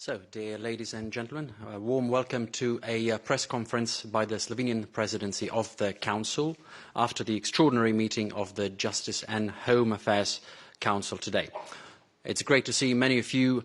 So, dear ladies and gentlemen, a warm welcome to a press conference by the Slovenian Presidency of the Council after the extraordinary meeting of the Justice and Home Affairs Council today. It's great to see many of you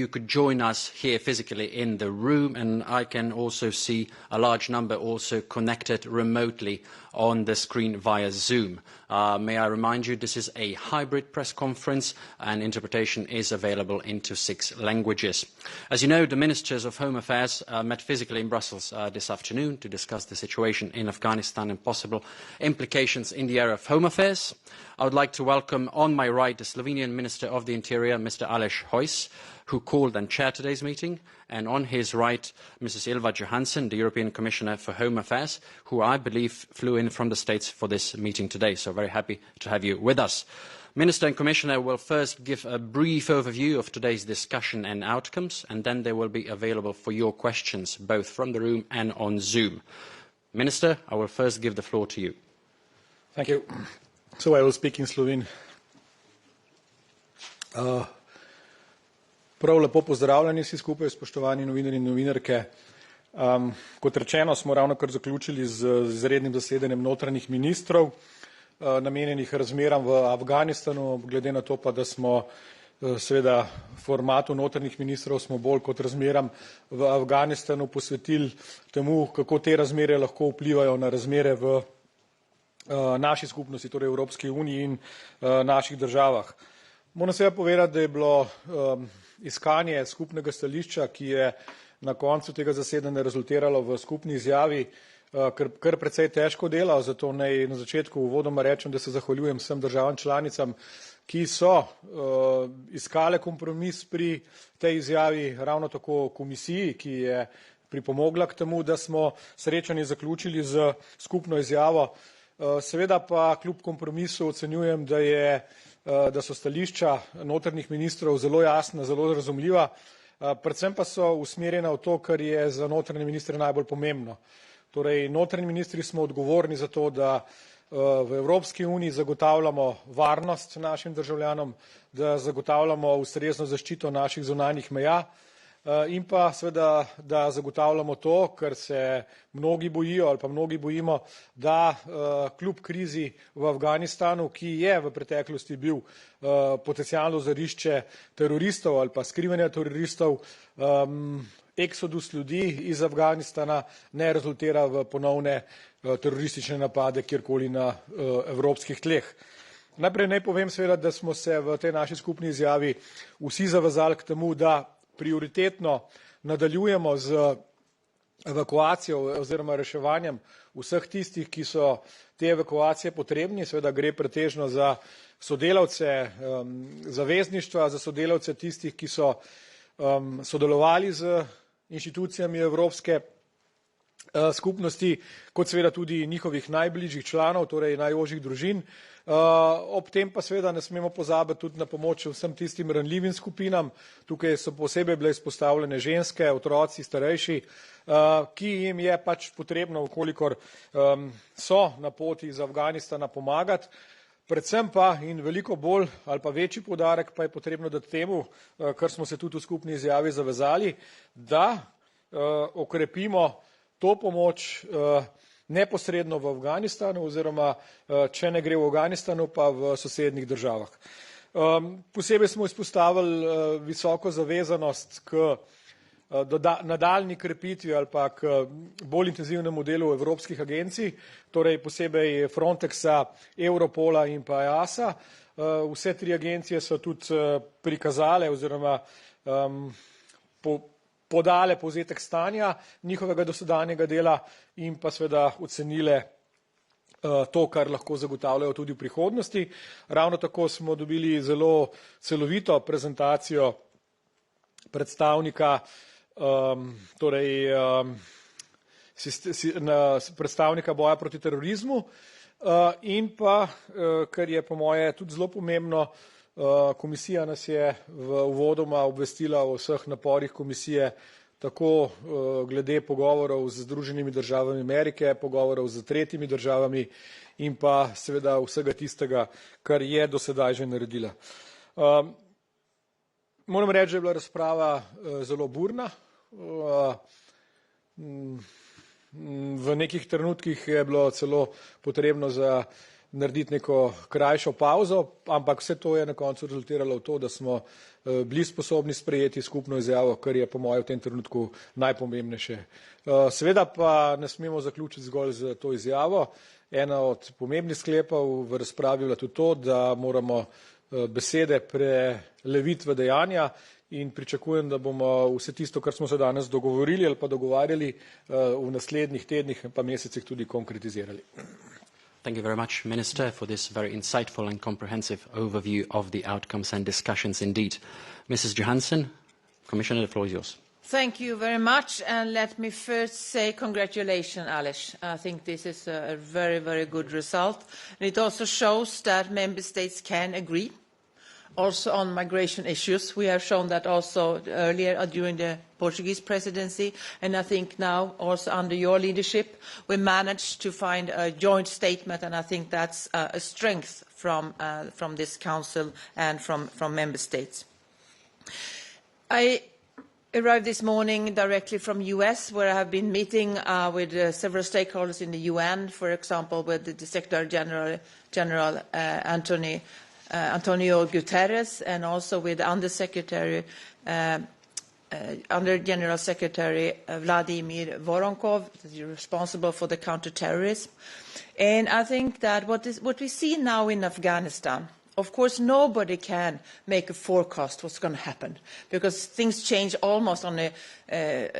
could join us here physically in the room, and I can also see a large number also connected remotely on the screen via Zoom. May I remind you, this is a hybrid press conference and interpretation is available into 6 languages. As you know, the Ministers of Home Affairs met physically in Brussels this afternoon to discuss the situation in Afghanistan and possible implications in the area of home affairs. I would like to welcome on my right the Slovenian Minister of the Interior, Mr. Aleš Hojs, who called and chaired today's meeting, and on his right, Mrs. Ylva Johansson, the European Commissioner for Home Affairs, who I believe flew in from the States for this meeting today. So very happy to have you with us. Minister and Commissioner will first give a brief overview of today's discussion and outcomes, and then they will be available for your questions, both from the room and on Zoom. Minister, I will first give the floor to you. Thank you. So I will speak in Slovene. Prav lepo pozdravljeni vsi skupaj, spoštovani novinarji in novinarke. Kot rečeno, smo ravnokar zaključili z izrednim zasedanjem notranjih ministrov, namenjenih razmeram v Afganistanu, glede na to pa, da smo seveda formatu notranjih ministrov smo bolj kot razmeram v Afganistanu posvetili temu, kako te razmere lahko vplivajo na razmere v naši skupnosti, torej Evropski uniji in naših državah. Moram seveda povedati, da je bilo iskanje skupnega stališča, ki je na koncu tega zasedanja rezultiralo v skupni izjavi, kar precej težko delo, zato naj na začetku uvodoma rečem, da se zahvaljujem vsem državam članicam, ki so iskale kompromis pri tej izjavi, ravno tako komisiji, ki je pripomogla k temu, da smo srečanje zaključili z skupno izjavo. Seveda pa kljub kompromisu ocenjujem, da so stališča notranjih ministrov zelo jasna, zelo razumljiva, predvsem pa so usmerjena v to, kar je za notranje ministre najbolj pomembno. Torej, notranji ministri smo odgovorni za to, da v Evropski uniji zagotavljamo varnost našim državljanom, da zagotavljamo ustrezno zaščito naših zunanjih meja in pa seveda, da zagotavljamo to, kar se mnogi bojijo ali pa mnogi bojimo, da kljub krizi v Afganistanu, ki je v preteklosti bil potencialno žarišče teroristov ali pa skrivanja teroristov, eksodus ljudi iz Afganistana ne rezultira v ponovne teroristične napade kjerkoli na evropskih tleh. Najprej naj povem seveda, da smo se v tej naši skupni izjavi vsi zavezali k temu, da prioritetno nadaljujemo z evakuacijo oziroma reševanjem vseh tistih, ki so te evakuacije potrebni. Seveda gre pretežno za sodelavce zavezništva, za sodelavce tistih, ki so sodelovali z inštitucijami Evropske skupnosti, kot seveda tudi njihovih najbližjih članov, torej najožjih družin. Ob tem pa seveda ne smemo pozabiti tudi na pomoč vsem tistim ranljivim skupinam. Tukaj so posebej bile izpostavljene ženske, otroci, starejši, ki jim je pač potrebno, vkolikor so na poti iz Afganistana, pomagati. Predvsem pa in veliko bolj ali pa večji poudarek pa je potrebno dati temu, kar smo se tudi v skupni izjavi zavezali, da okrepimo to pomoč neposredno v Afganistanu oziroma, če ne gre v Afganistanu, pa v sosednjih državah. Posebej smo izpostavili visoko zavezanost k nadaljnji krepitvi ali pa k bolj intenzivnemu delu evropskih agencij, torej posebej Frontexa, Europola in pa EASA. Vse 3 agencije so tudi prikazale oziroma podale povzetek stanja njihovega dosedanjega dela in pa seveda ocenile to, kar lahko zagotavljajo tudi v prihodnosti. Ravno tako smo dobili zelo celovito prezentacijo predstavnika predstavnika boja proti terorizmu in pa, kar je po moje tudi zelo pomembno, komisija nas je uvodoma obvestila o vseh naporih komisije, tako glede pogovorov z Združenimi državami Amerike, pogovorov z tretjimi državami in pa seveda vsega tistega, kar je do sedaj že naredila. Moram reči, da je bila razprava zelo burna. V nekih trenutkih je bilo celo potrebno narediti neko krajšo pavzo, ampak vse to je na koncu rezultiralo v to, da smo bili sposobni sprejeti skupno izjavo, kar je po mojem v tem trenutku najpomembnejše. Seveda pa ne smemo zaključiti zgolj z to izjavo. Ena od pomembnih sklepov v razpravi je bila tudi to, da moramo besede preleviti v dejanja in pričakujem, da bomo vse tisto, kar smo se danes dogovorili ali pa dogovarjali, v naslednjih tednih pa mesecih tudi konkretizirali. Thank you very much, Minister, for this very insightful and comprehensive overview of the outcomes and discussions indeed. Mrs. Johansson, Commissioner, the floor is yours. Thank you very much, and let me first say congratulations, Alice. I think this is a very, very good result. And it also shows that member states can agree, also on migration issues. We have shown that also earlier during the Portuguese presidency, and I think now also under your leadership we managed to find a joint statement, and I think that's a strength from this Council and from member states. I arrived this morning directly from the US, where I have been meeting with several stakeholders in the UN, for example, with the Secretary General Antonio Guterres, and also with Under General Secretary Vladimir Voronkov, responsible for the counter-terrorism. And I think that what we see now in Afghanistan, of course, nobody can make a forecast what's going to happen, because things change almost on a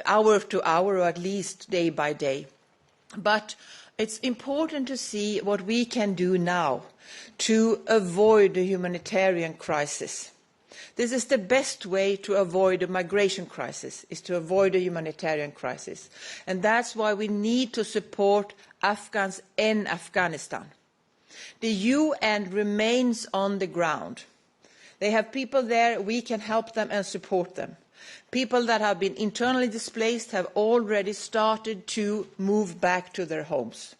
hour to hour, or at least day by day. But it's important to see what we can do now to avoid the humanitarian crisis. This is the best way to avoid a migration crisis, is to avoid a humanitarian crisis. And that's why we need to support Afghans in Afghanistan. The UN remains on the ground. They have people there, we can help them and support them. People that have been internally displaced have already started to move back to their homes.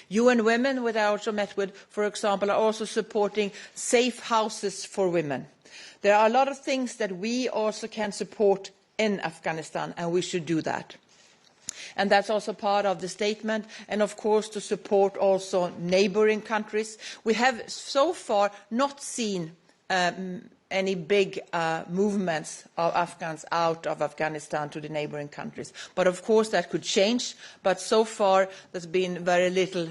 UN Women, which I also met with, for example, are also supporting safe houses for women. There are a lot of things that we also can support in Afghanistan, and we should do that. And that's also part of the statement, and of course to support also neighbouring countries. We have so far not seen any big movements of Afghans out of Afghanistan to the neighbouring countries. But of course that could change, but so far there's been very little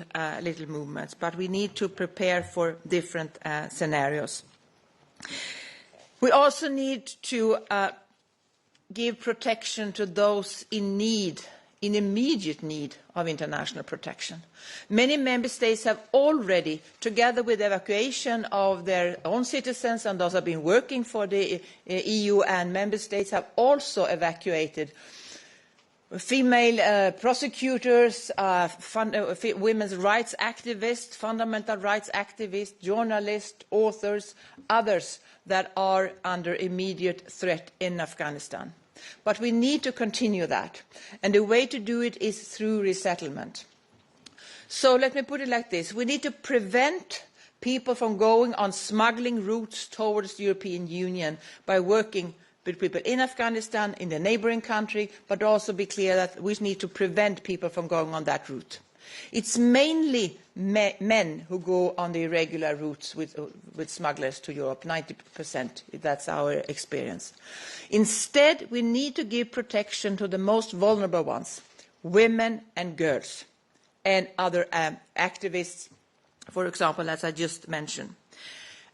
movements. But we need to prepare for different scenarios. We also need to give protection to those in immediate need of international protection. Many member states have already, together with evacuation of their own citizens, and those have been working for the EU and member states, have also evacuated female prosecutors, women's rights activists, fundamental rights activists, journalists, authors, others that are under immediate threat in Afghanistan. But we need to continue that, and the way to do it is through resettlement. So let me put it like this. We need to prevent people from going on smuggling routes towards the European Union by working with people in Afghanistan, in the neighbouring country, but also be clear that we need to prevent people from going on that route. It's mainly men who go on the irregular routes with smugglers to Europe, 90%. That's our experience. Instead, we need to give protection to the most vulnerable ones, women and girls, and other activists, for example, as I just mentioned.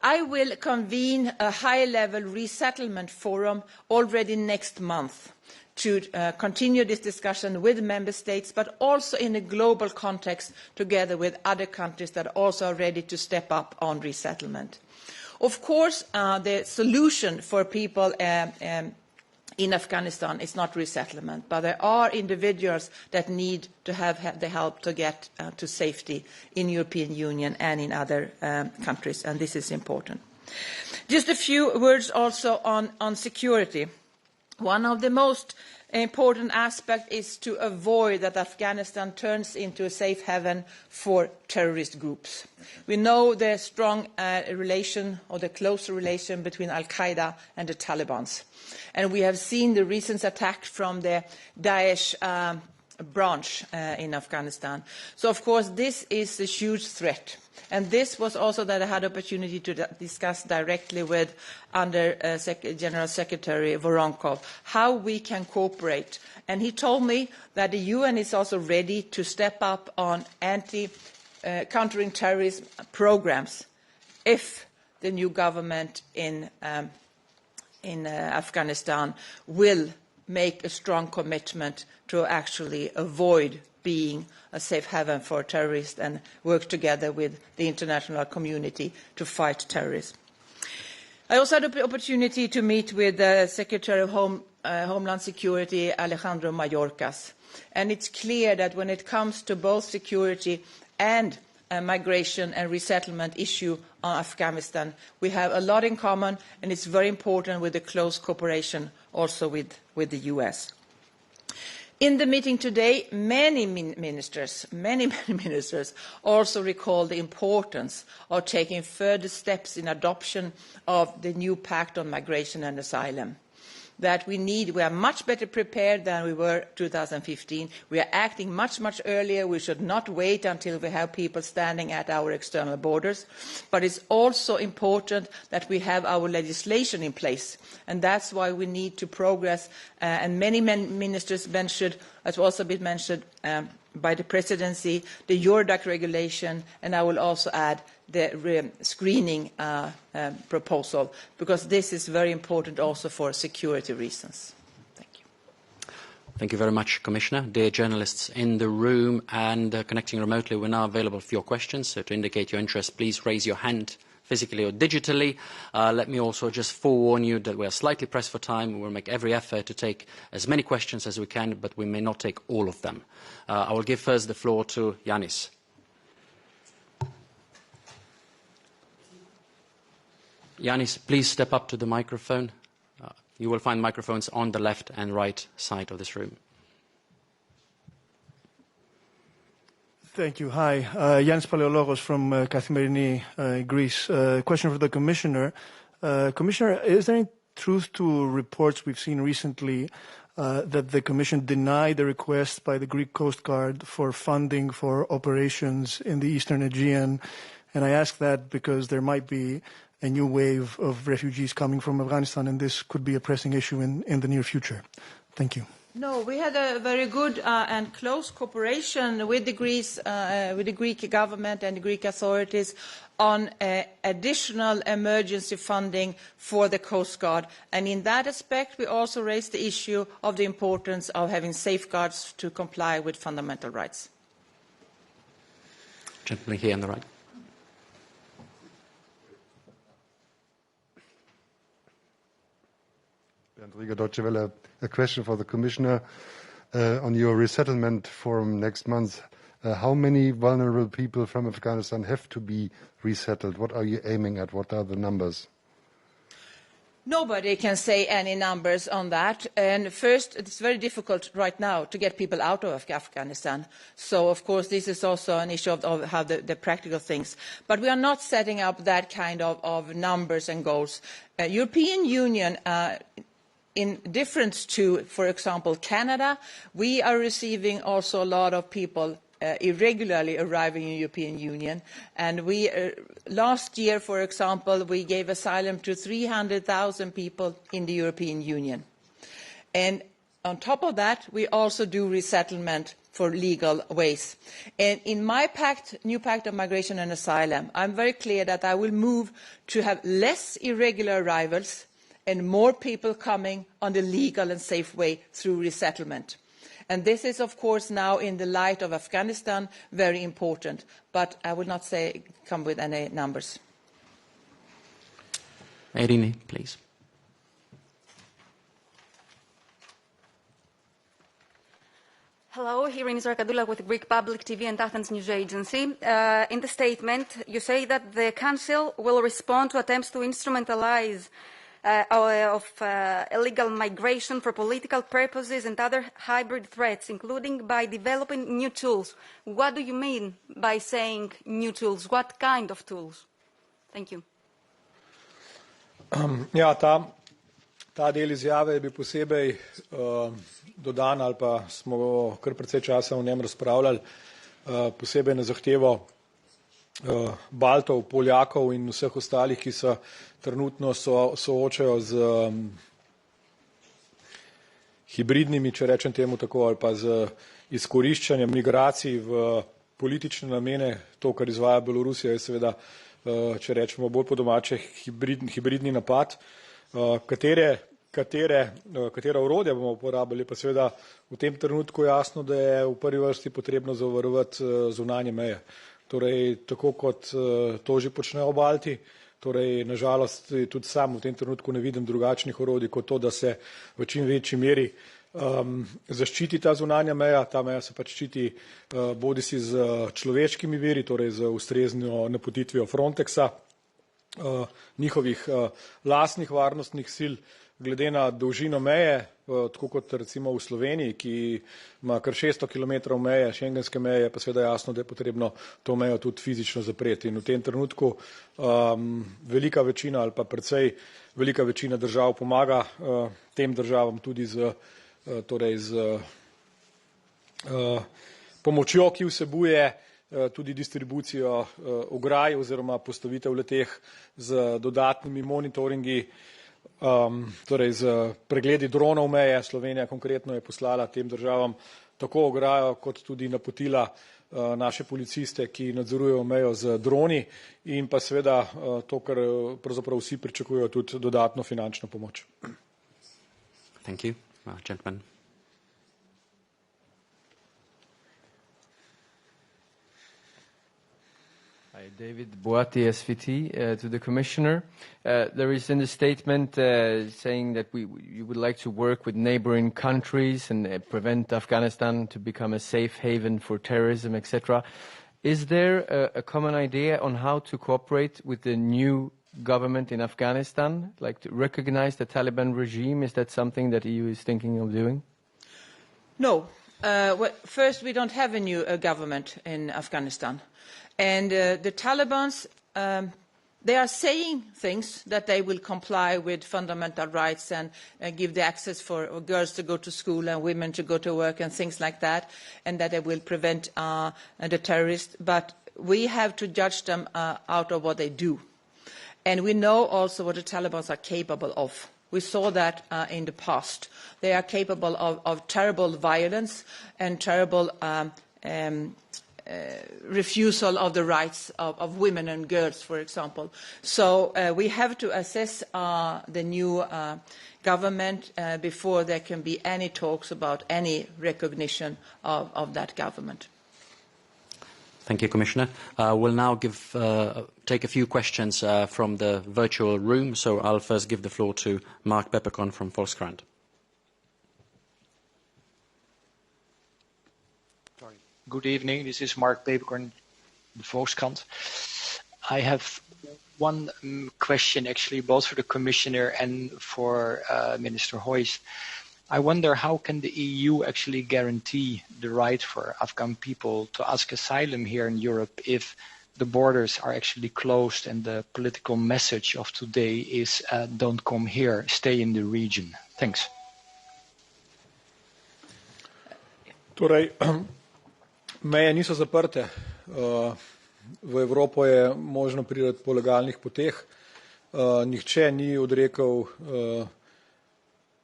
I will convene a high-level resettlement forum already next month to continue this discussion with member states, but also in a global context together with other countries that are also ready to step up on resettlement. Of course, the solution for people in Afghanistan is not resettlement, but there are individuals that need to have the help to get to safety in the European Union and in other countries, and this is important. Just a few words also on security. One of the most important aspects is to avoid that Afghanistan turns into a safe haven for terrorist groups. We know the strong relation or the close relation between Al-Qaeda and the Taliban. And we have seen the recent attack from the Daesh branch in Afghanistan. So, of course, this is a huge threat. And this was also that I had opportunity to discuss directly with General Secretary Voronkov how we can cooperate. And he told me that the UN is also ready to step up on countering terrorism programs if the new government in Afghanistan will make a strong commitment to actually avoid being a safe haven for terrorists and work together with the international community to fight terrorism. I also had the opportunity to meet with the Secretary of Homeland Security, Alejandro Mayorkas. And it's clear that when it comes to both security and migration and resettlement issue on Afghanistan, we have a lot in common, and it's very important with the close cooperation also with the US. In the meeting today, many ministers also recalled the importance of taking further steps in adoption of the new pact on migration and asylum. That we are much better prepared than we were in 2015. We are acting much earlier. We should not wait until we have people standing at our external borders. But it's also important that we have our legislation in place. And that's why we need to progress. And many ministers mentioned, as also been mentioned by the presidency, the Eurodac regulation, and I will also add the screening proposal, because this is very important also for security reasons. Thank you. Thank you very much, Commissioner. Dear journalists in the room and connecting remotely, we're now available for your questions. So to indicate your interest, please raise your hand physically or digitally. Let me also just forewarn you that we are slightly pressed for time. We will make every effort to take as many questions as we can, but we may not take all of them. I will give first the floor to Yanis. Yanis, please step up to the microphone. You will find microphones on the left and right side of this room. Thank you. Hi. Yannis Paleologos from Kathimerini, Greece. Question for the Commissioner. Commissioner, is there any truth to reports we've seen recently that the Commission denied the request by the Greek Coast Guard for funding for operations in the Eastern Aegean? And I ask that because there might be a new wave of refugees coming from Afghanistan, and this could be a pressing issue in the near future. Thank you. No, we had a very good and close cooperation with the Greek government and the Greek authorities on additional emergency funding for the Coast Guard. And in that aspect, we also raised the issue of the importance of having safeguards to comply with fundamental rights. Gentleman here on the right. Deutsche Welle. A question for the Commissioner on your resettlement forum next month. How many vulnerable people from Afghanistan have to be resettled? What are you aiming at? What are the numbers? Nobody can say any numbers on that. And first, it's very difficult right now to get people out of Afghanistan. So, of course, this is also an issue of how the practical things. But we are not setting up that kind of numbers and goals. European Union, in difference to, for example, Canada, we are receiving also a lot of people irregularly arriving in the European Union. And we, last year, for example, we gave asylum to 300,000 people in the European Union. And on top of that, we also do resettlement for legal ways. And in my new pact on migration and asylum, I'm very clear that I will move to have less irregular arrivals and more people coming on the legal and safe way through resettlement. And this is, of course, now in the light of Afghanistan, very important. But I will not come with any numbers. Irene, please. Hello, Irene Zarkadoula with Greek Public TV and Athens News Agency. In the statement, you say that the Council will respond to attempts to instrumentalize illegal migration for political purposes and other hybrid threats, including by developing new tools. What do you mean by saying new tools? What kind of tools? Thank you. Ja, ta del izjave je bil posebej dodan ali pa smo kar precej časa o njem razpravljali, posebej na zahtevo Baltov, Poljakov in vseh ostalih, ki se trenutno soočajo z hibridnimi, če rečem temu tako, ali pa z izkoriščanjem migracij v politične namene. To, kar izvaja Belorusija, je seveda, če rečemo bolj po domače, hibridni napad. Katera orodja bomo uporabili, pa seveda v tem trenutku jasno, da je v prvi vrsti potrebno zavarovati zunanje meje. Torej, tako kot to že počnejo Balti, torej nažalost tudi sam v tem trenutku ne vidim drugačnih orodij kot to, da se v čim večji meri zaščiti ta zunanja meja. Ta meja se pač ščiti bodisi z človeškimi viri, torej z ustrezno napotitvijo Frontexa, njihovih lastnih varnostnih sil, glede na dolžino meje, tako kot recimo v Sloveniji, ki ima kar 600 km meje, šengenske meje, pa seveda jasno, da je potrebno to mejo tudi fizično zapreti. In v tem trenutku velika večina ali pa precej velika večina držav pomaga tem državam tudi z pomočjo, ki vsebuje tudi distribucijo ograj oziroma postavitev leteh z dodatnimi monitoringi, torej z pregledi dronov meje. Slovenija konkretno je poslala tem državam tako ograjo kot tudi napotila naše policiste, ki nadzorujejo mejo z droni, in pa seveda to, kar pravzaprav vsi pričakujejo, tudi dodatno finančno pomoč. Thank you. Gentleman. Hi, David Boati, SVT, to the Commissioner. There is in the statement saying that you would like to work with neighboring countries and prevent Afghanistan to become a safe haven for terrorism, etc. Is there a common idea on how to cooperate with the new government in Afghanistan, like to recognize the Taliban regime? Is that something that EU is thinking of doing? No. Well, first, we don't have a new government in Afghanistan. And the Taliban, they are saying things that they will comply with fundamental rights and give the access for girls to go to school and women to go to work and things like that, and that they will prevent the terrorists. But we have to judge them out of what they do. And we know also what the Taliban are capable of. We saw that in the past. They are capable of terrible violence and terrible refusal of the rights of women and girls, for example. So we have to assess the new government before there can be any talks about any recognition of that government. Thank you, Commissioner. We'll now take a few questions from the virtual room. So I'll first give the floor to Mark Peppercorn from Volkskrant. Good evening. This is Mark Peppercorn, the Volkskrant. I have one question, actually, both for the Commissioner and for Minister Hoyst. I wonder, how can the EU actually guarantee the right for Afghan people to ask asylum here in Europe if the borders are actually closed and the political message of today is don't come here, stay in the region? Thanks. Torej, meje niso zaprte. V Evropo je možno priti po legalnih poteh. Nihče ni odrekel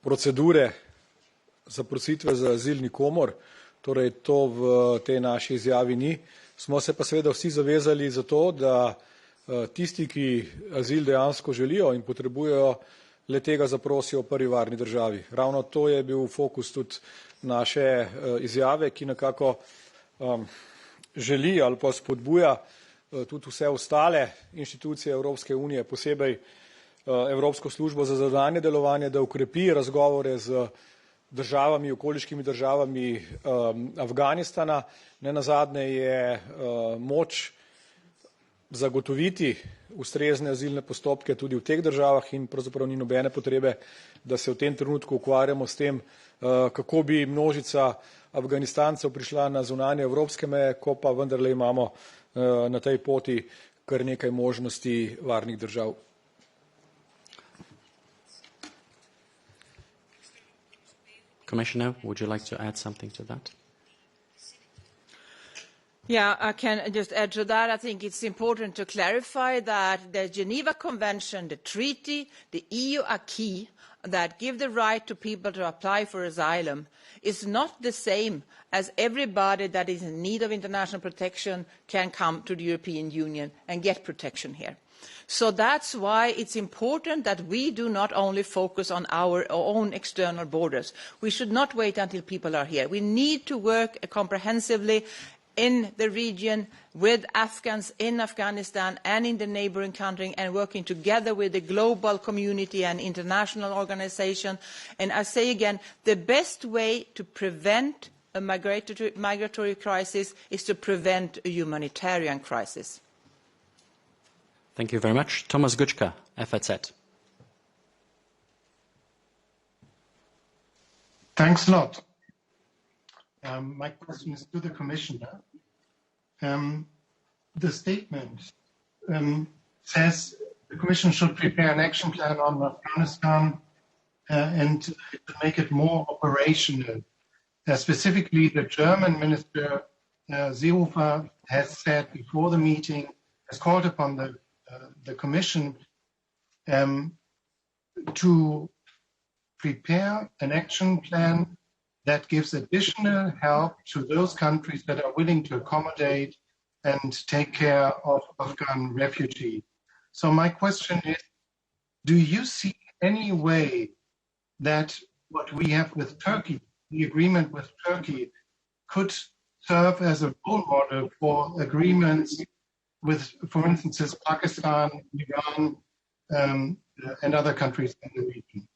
procedure zaprositve za azil nikomur, torej to v tej naši izjavi ni. Smo se pa seveda vsi zavezali za to, da tisti, ki azil dejansko želijo in potrebujejo, le tega zaprosijo v prvi varni državi. Ravno to je bil fokus tudi naše izjave, ki nekako želi ali pa spodbuja tudi vse ostale inštitucije Evropske unije, posebej Evropsko službo za zunanje delovanje, da ukrepi razgovore z državami, okoliškimi državami Afganistana. Nenazadnje je moč zagotoviti ustrezne azilne postopke tudi v teh državah in pravzaprav ni nobene potrebe, da se v tem trenutku ukvarjamo s tem, kako bi množica Afganistancev prišla na zunanje evropske meje, ko pa vendarle imamo na tej poti kar nekaj možnosti varnih držav. Commissioner, would you like to add something to that? Yeah, I can just add to that. I think it's important to clarify that the Geneva Convention, the treaty, the EU acquis that give the right to people to apply for asylum is not the same as everybody that is in need of international protection can come to the European Union and get protection here. So that's why it's important that we do not only focus on our own external borders. We should not wait until people are here. We need to work comprehensively in the region with Afghans in Afghanistan and in the neighbouring country, and working together with the global community and international organisations. And I say again, the best way to prevent a migratory crisis is to prevent a humanitarian crisis. Thank you very much. Thomas Guczka, FAZ. Thanks a lot. My question is to the Commissioner. The statement says the Commission should prepare an action plan on Afghanistan and to make it more operational. Specifically, the German Minister Seehofer has said before the meeting, has called upon the Commission to prepare an action plan that gives additional help to those countries that are willing to accommodate and take care of Afghan refugees. So my question is, do you see any way that what we have with Turkey, the agreement with Turkey, could serve as a role model for agreements with, for instance, Pakistan, Iran, and other countries in the region?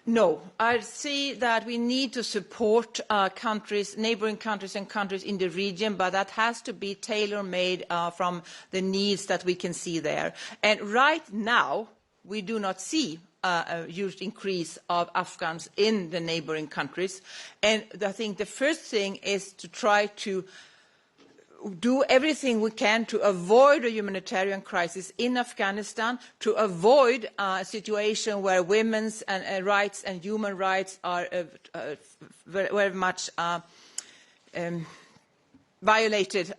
No, I see that we need to support countries, neighbouring countries and countries in the region, but that has to be tailor-made from the needs that we can see there. And right now, we do not see a huge increase of Afghans in the neighbouring countries. And I think the first thing is to try to do everything we can to avoid a humanitarian crisis in Afghanistan, to avoid a situation where women's rights and human rights are very much violated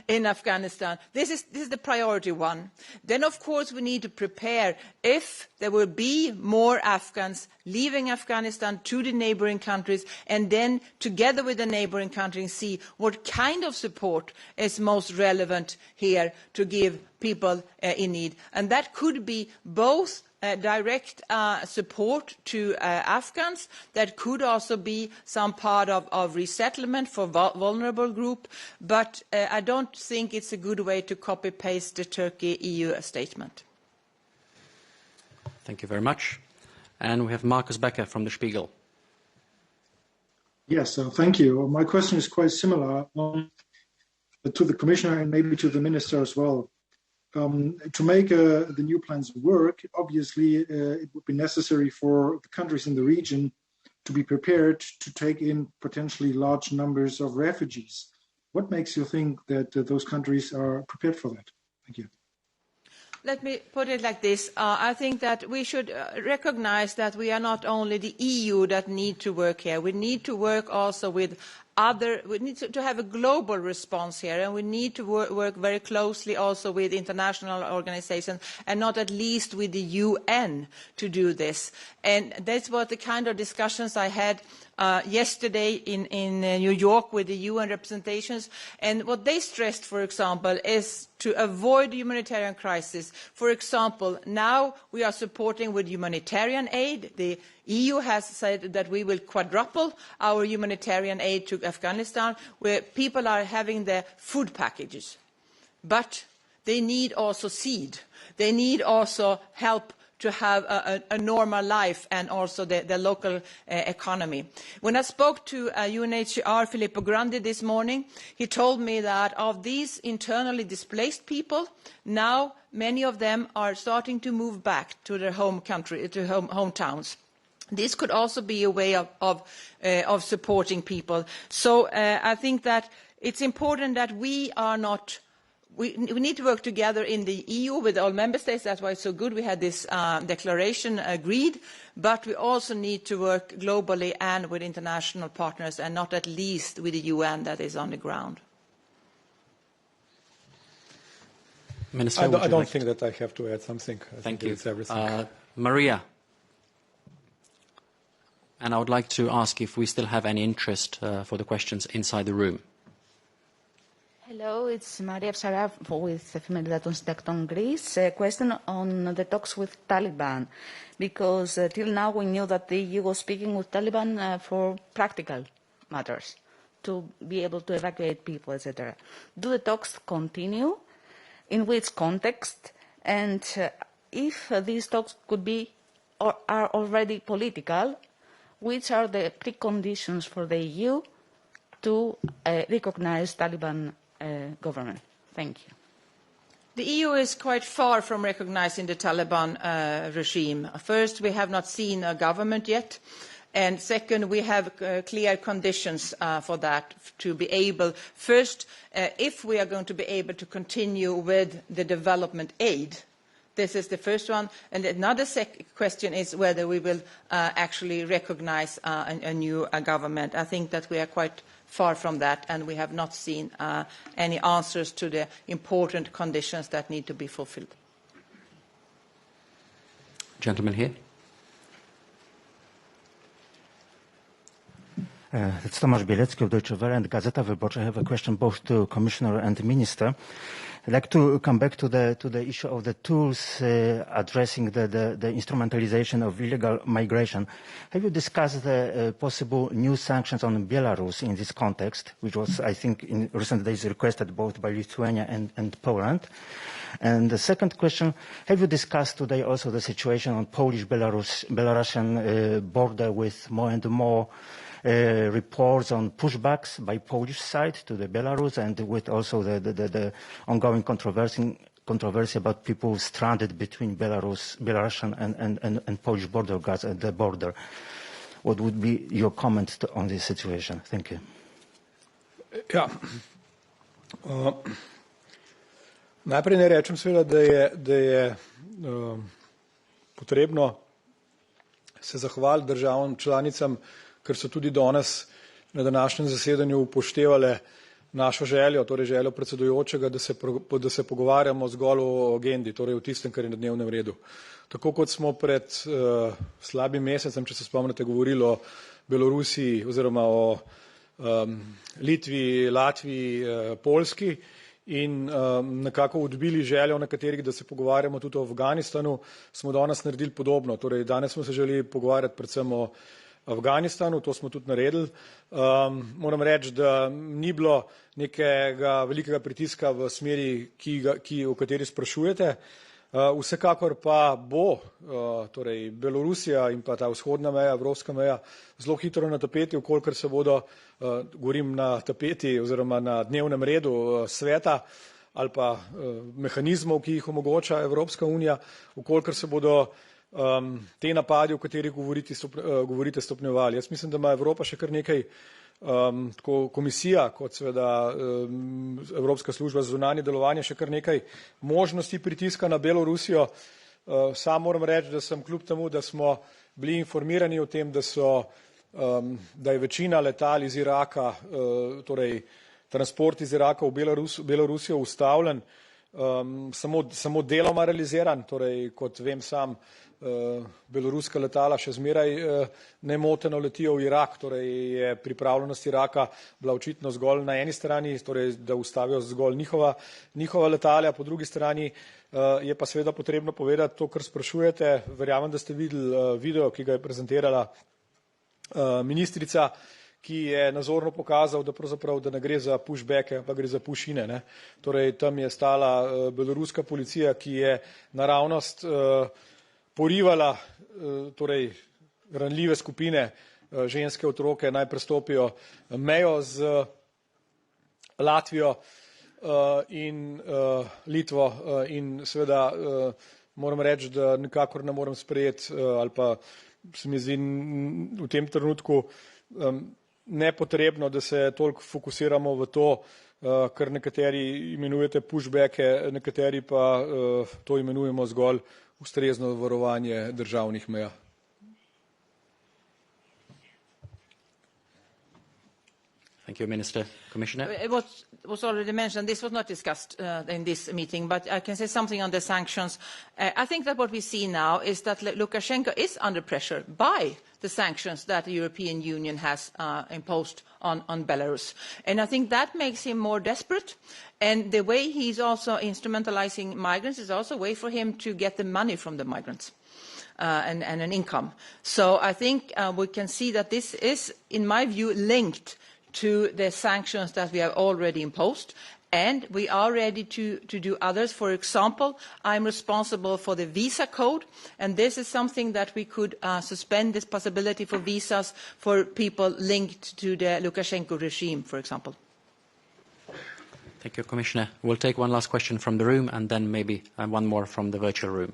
in Afghanistan. This is the priority one. Then, of course, we need to prepare if there will be more Afghans leaving Afghanistan to the neighbouring countries, and then together with the neighbouring countries see what kind of support is most relevant here to give people in need. And that could be both direct support to Afghans. That could also be some part of resettlement for vulnerable group. But I don't think it's a good way to copy-paste the Turkey EU statement. Thank you very much. And we have Markus Becker from The Spiegel. Yes, thank you. My question is quite similar to the Commissioner and maybe to the Minister as well. To make the new plans work, obviously it would be necessary for the countries in the region to be prepared to take in potentially large numbers of refugees. What makes you think that those countries are prepared for that? Thank you. Let me put it like this. I think that we should recognize that we are not only the EU that need to work here. We need to work also with we need to have a global response here, and we need to work very closely also with international organizations, and not at least with the UN to do this. And that's what the kind of discussions I had yesterday in New York with the UN representations. And what they stressed, for example, is to avoid humanitarian crisis. For example, now we are supporting with humanitarian aid. The EU has said that we will quadruple our humanitarian aid to Afghanistan, where people are having their food packages. But they need also seed. They need also help to have a normal life and also the local economy. When I spoke to UNHCR Filippo Grandi this morning, he told me that of these internally displaced people, now many of them are starting to move back to their home country, to hometowns. This could also be a way of supporting people. So I think that it's important that we are not. We need to work together in the EU with all member states. That's why it's so good we had this declaration agreed. But we also need to work globally and with international partners, and not at least with the UN that is on the ground. Minister, I don't think that I have to add something. Thank you. It's everything. Maria. And I would like to ask if we still have any interest for the questions inside the room. Hello, it's Maria Psara with Female Data on Greece. A question on the talks with Taliban, because till now we knew that the EU was speaking with Taliban for practical matters, to be able to evacuate people, etc. Do the talks continue? In which context? And if these talks could be or are already political, which are the preconditions for the EU to recognize Taliban government? Thank you. The EU is quite far from recognizing the Taliban regime. First, we have not seen a government yet. And second, we have clear conditions for that to be able, first, if we are going to be able to continue with the development aid. This is the first one. And another question is whether we will actually recognize a new government. I think that we are quite far from that, and we have not seen any answers to the important conditions that need to be fulfilled. Gentleman here. It's Tomasz Bielecki of Deutsche Welle and Gazeta Wyborcza. I have a question both to Commissioner and Minister. I'd like to come back to the issue of the tools addressing the instrumentalization of illegal migration. Have you discussed the possible new sanctions on Belarus in this context, which was, I think, in recent days requested both by Lithuania and Poland? And the second question, have you discussed today also the situation on Polish-Belarusian border with more and more reports on pushbacks by Polish side to the Belarus, and with also the ongoing controversy about people stranded between Belarusian and Polish border guards at the border? What would be your comment on this situation? Thank you. Ja. Najprej ne rečem seveda, da je potrebno se zahvaliti državam članicam, ker so tudi danes na današnjem zasedanju upoštevale našo željo, torej željo predsedujočega, da se pogovarjamo zgolj o agendi, torej o tistem, kar je na dnevnem redu. Tako kot smo pred slabim mesecem, če se spomnite, govorili o Belorusiji oziroma o Litvi, Latviji, Poljski in nekako odbili željo nekaterih, da se pogovarjamo tudi o Afganistanu, smo danes naredili podobno. Torej danes smo se želeli pogovarjati predvsem o Afganistanu, to smo tudi naredili. Moram reči, da ni bilo nekega velikega pritiska v smeri, o kateri sprašujete. Vsekakor pa bo torej Belorusija in pa ta vzhodna meja, evropska meja, zelo hitro na tapeti, vkolikor se bodo, govorim na tapeti oziroma na dnevnem redu sveta ali pa mehanizmov, ki jih omogoča Evropska unija, vkolikor se bodo te napadi, o katerih govorite, stopnjevali. Jaz mislim, da ima Evropa še kar nekaj, tako komisija kot seveda Evropska služba za zunanje delovanje, še kar nekaj možnosti pritiska na Belorusijo. Sam moram reči, da sem kljub temu, da smo bili informirani o tem, da je večina letal iz Iraka, torej transport iz Iraka v Belorusijo ustavljen, samo deloma realiziran, torej kot vem sam, beloruska letala še zmeraj nemoteno letijo v Irak, torej je pripravljenost Iraka bila očitno zgolj na eni strani, torej da ustavijo zgolj njihova letala, po drugi strani je pa seveda potrebno povedati to, kar sprašujete. Verjamem, da ste videli video, ki ga je prezentirala ministrica, ki je nazorno pokazal, da pravzaprav da ne gre za pushbacke, ampak gre za push-ine, ne. Torej tam je stala beloruska policija, ki je naravnost porivala torej ranljive skupine, ženske, otroke, naj prestopijo mejo z Latvijo in Litvo in seveda moram reči, da nikakor ne morem sprejeti ali pa se mi zdi v tem trenutku nepotrebno, da se toliko fokusiramo v to, kar nekateri imenujete pushbacke, nekateri pa to imenujemo zgolj ustrezno varovanje državnih meja. Thank you, Minister. Commissioner? It was already mentioned, this was not discussed in this meeting, but I can say something on the sanctions. I think that what we see now is that Lukashenko is under pressure by the sanctions that the European Union has imposed on Belarus. And I think that makes him more desperate. And the way he's also instrumentalizing migrants is also a way for him to get the money from the migrants. And an income. So I think we can see that this is, in my view, linked to the sanctions that we have already imposed, and we are ready to do others. For example, I'm responsible for the visa code, and this is something that we could suspend this possibility for visas for people linked to the Lukashenko regime, for example. Thank you, Commissioner. We'll take one last question from the room and then maybe one more from the virtual room.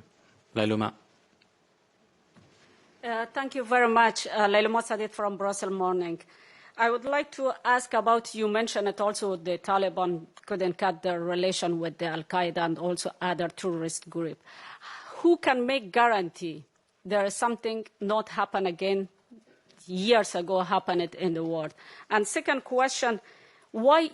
Lailuma. Thank you very much. Lailuma Sadid from Brussels Morning. I would like to ask about, you mentioned it also, the Taliban couldn't cut their relation with the Al-Qaeda and also other terrorist groups. Who can make guarantee there is something not happen again, years ago happened in the world? And second question, why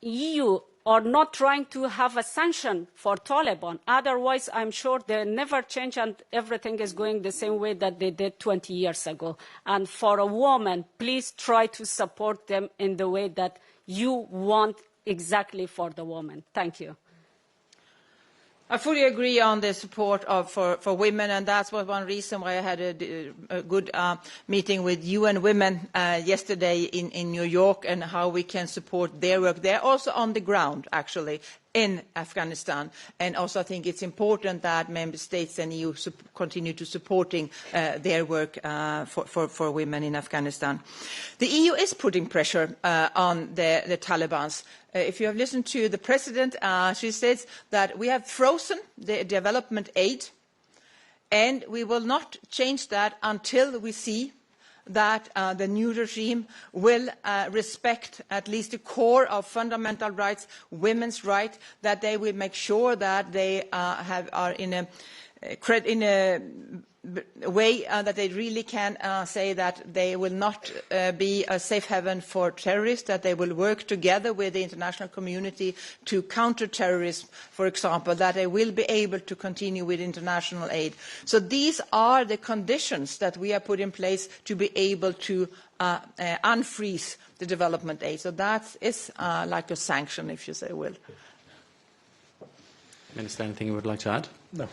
EU are not trying to have a sanction for Taliban? Otherwise, I'm sure they never change and everything is going the same way that they did 20 years ago. And for a woman, please try to support them in the way that you want exactly for the woman. Thank you. I fully agree on the support for women, and that's one reason why I had a good meeting with UN Women yesterday in New York, and how we can support their work. They're also on the ground, actually, in Afghanistan, and also I think it's important that member states and EU continue to supporting their work for women in Afghanistan. The EU is putting pressure on the Taliban. If you have listened to the President, she says that we have frozen the development aid, and we will not change that until we see that the new regime will respect at least the core of fundamental rights, women's rights, that they will make sure that they are in a way that they really can say that they will not be a safe haven for terrorists, that they will work together with the international community to counter terrorism, for example, that they will be able to continue with international aid. So these are the conditions that we have put in place to be able to unfreeze the development aid. So that is like a sanction, if you say will. Minister, anything you would like to add? No.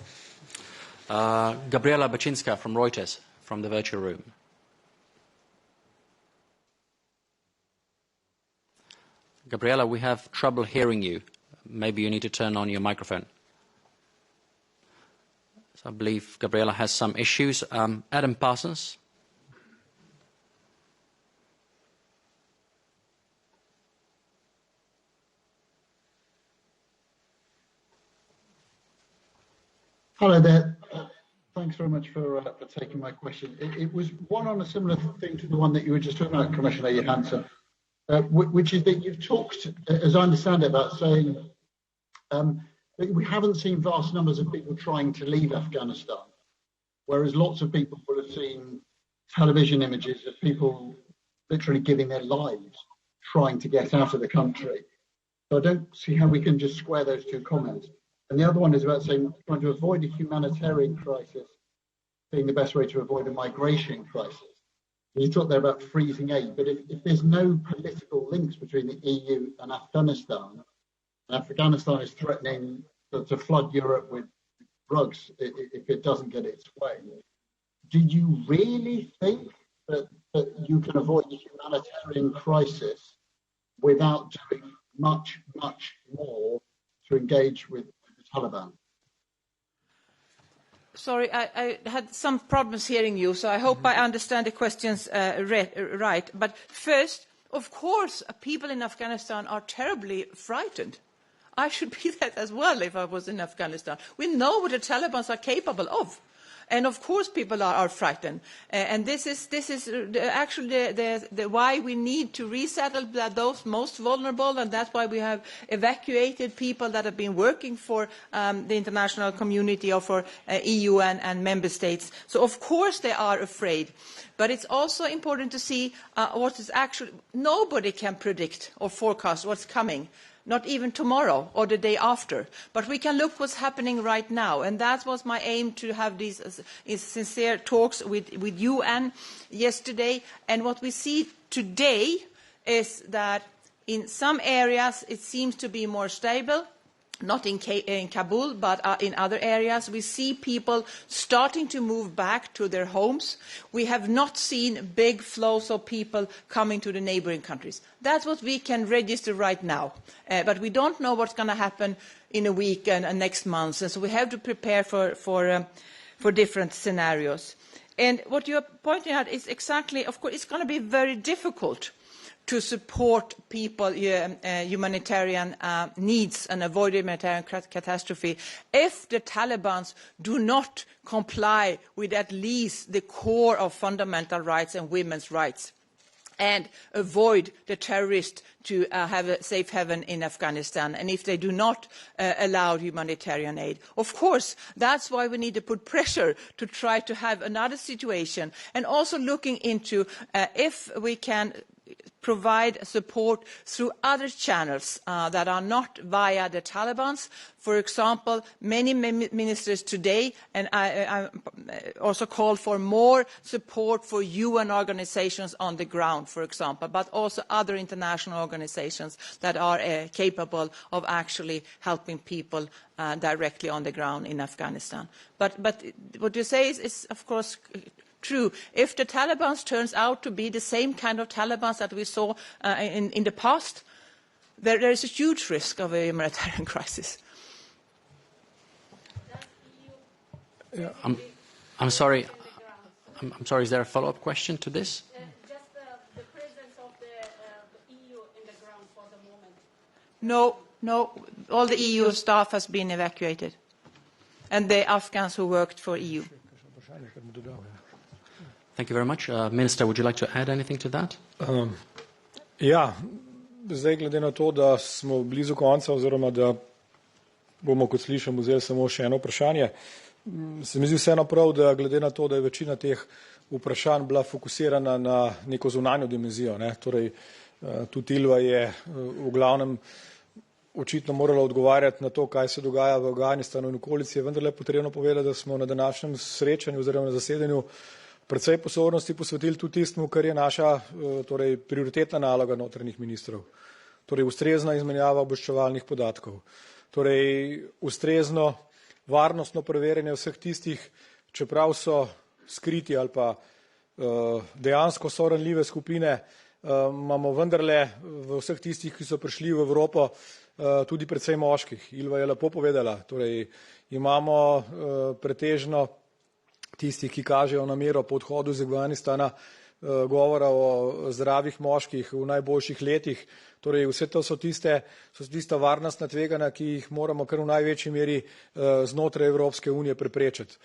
Gabriela Baczynska from Reuters, from the virtual room. Gabriela, we have trouble hearing you. Maybe you need to turn on your microphone. So I believe Gabriela has some issues. Adam Parsons. Hello there. Thanks very much for taking my question. It was one on a similar thing to the one that you were just talking about, Commissioner Johansson, which is that you've talked, as I understand it, about saying that we haven't seen vast numbers of people trying to leave Afghanistan, whereas lots of people will have seen television images of people literally giving their lives trying to get out of the country. So I don't see how we can just square those two comments. And the other one is about saying trying to avoid a humanitarian crisis being the best way to avoid a migration crisis. You talked there about freezing aid, but if there's no political links between the EU and Afghanistan is threatening to flood Europe with drugs if it doesn't get its way, do you really think that you can avoid the humanitarian crisis without doing much, much more to engage with Taliban? Sorry, I had some problems hearing you, so I hope I understand the questions right. But first, of course, people in Afghanistan are terribly frightened. I should be that as well if I was in Afghanistan. We know what the Taliban are capable of. And of course people are frightened. And this is actually why we need to resettle those most vulnerable, and that's why we have evacuated people that have been working for the international community or for EU and member states. So of course they are afraid. But it's also important to see what is actually, nobody can predict or forecast what's coming. Not even tomorrow or the day after. But we can look what's happening right now. And that was my aim, to have these sincere talks with UN yesterday. And what we see today is that in some areas it seems to be more stable. Not in Kabul, but in other areas. We see people starting to move back to their homes. We have not seen big flows of people coming to the neighboring countries. That's what we can register right now. But we don't know what's going to happen in a week and next month. And so we have to prepare for different scenarios. And what you're pointing out is exactly, of course, it's going to be very difficult to support people, humanitarian needs and avoid humanitarian catastrophe if the Taliban do not comply with at least the core of fundamental rights and women's rights, and avoid the terrorists to have a safe haven in Afghanistan, and if they do not allow humanitarian aid. Of course, that's why we need to put pressure to try to have another situation, and also looking into if we can provide support through other channels that are not via the Taliban. For example, many ministers today, and I also call for more support for UN organizations on the ground, for example, but also other international organizations that are capable of actually helping people directly on the ground in Afghanistan. But what you say is of course, true. If the Taliban turns out to be the same kind of Taliban that we saw in the past, there is a huge risk of a humanitarian crisis. Yeah. I'm sorry. I'm sorry. Is there a follow-up question to this? Just the presence of the EU in the ground for the moment. No. All the EU staff has been evacuated, and the Afghans who worked for EU. Thank you very much. Minister, would you like to add anything to that? Ja, zdaj glede na to, da smo blizu konca oziroma da bomo, kot slišim, vzeli samo še eno vprašanje, se mi zdi vseeno prav, da glede na to, da je večina teh vprašanj bila fokusirana na neko zunanjo dimenzijo. Torej, tudi Ilva je v glavnem očitno morala odgovarjati na to, kaj se dogaja v Afganistanu in okolici. Je vendarle potrebno povedati, da smo na današnjem srečanju oziroma na zasedanju predvsej pozornosti posvetili tudi tistemu, kar je naša prioritetna naloga notranjih ministrov. Torej ustrezna izmenjava obveščevalnih podatkov. Torej ustrezno varnostno preverjanje vseh tistih, čeprav so skriti ali pa dejansko so ranljive skupine, imamo vendarle v vseh tistih, ki so prišli v Evropo, tudi precej moških. Ilva je lepo povedala, torej imamo pretežno tistih, ki kažejo namero po odhodu iz Afganistana, govora o zdravih moških v najboljših letih. Torej vse to so tista varnostna tveganja, ki jih moramo kar v največji meri znotraj Evropske unije preprečiti.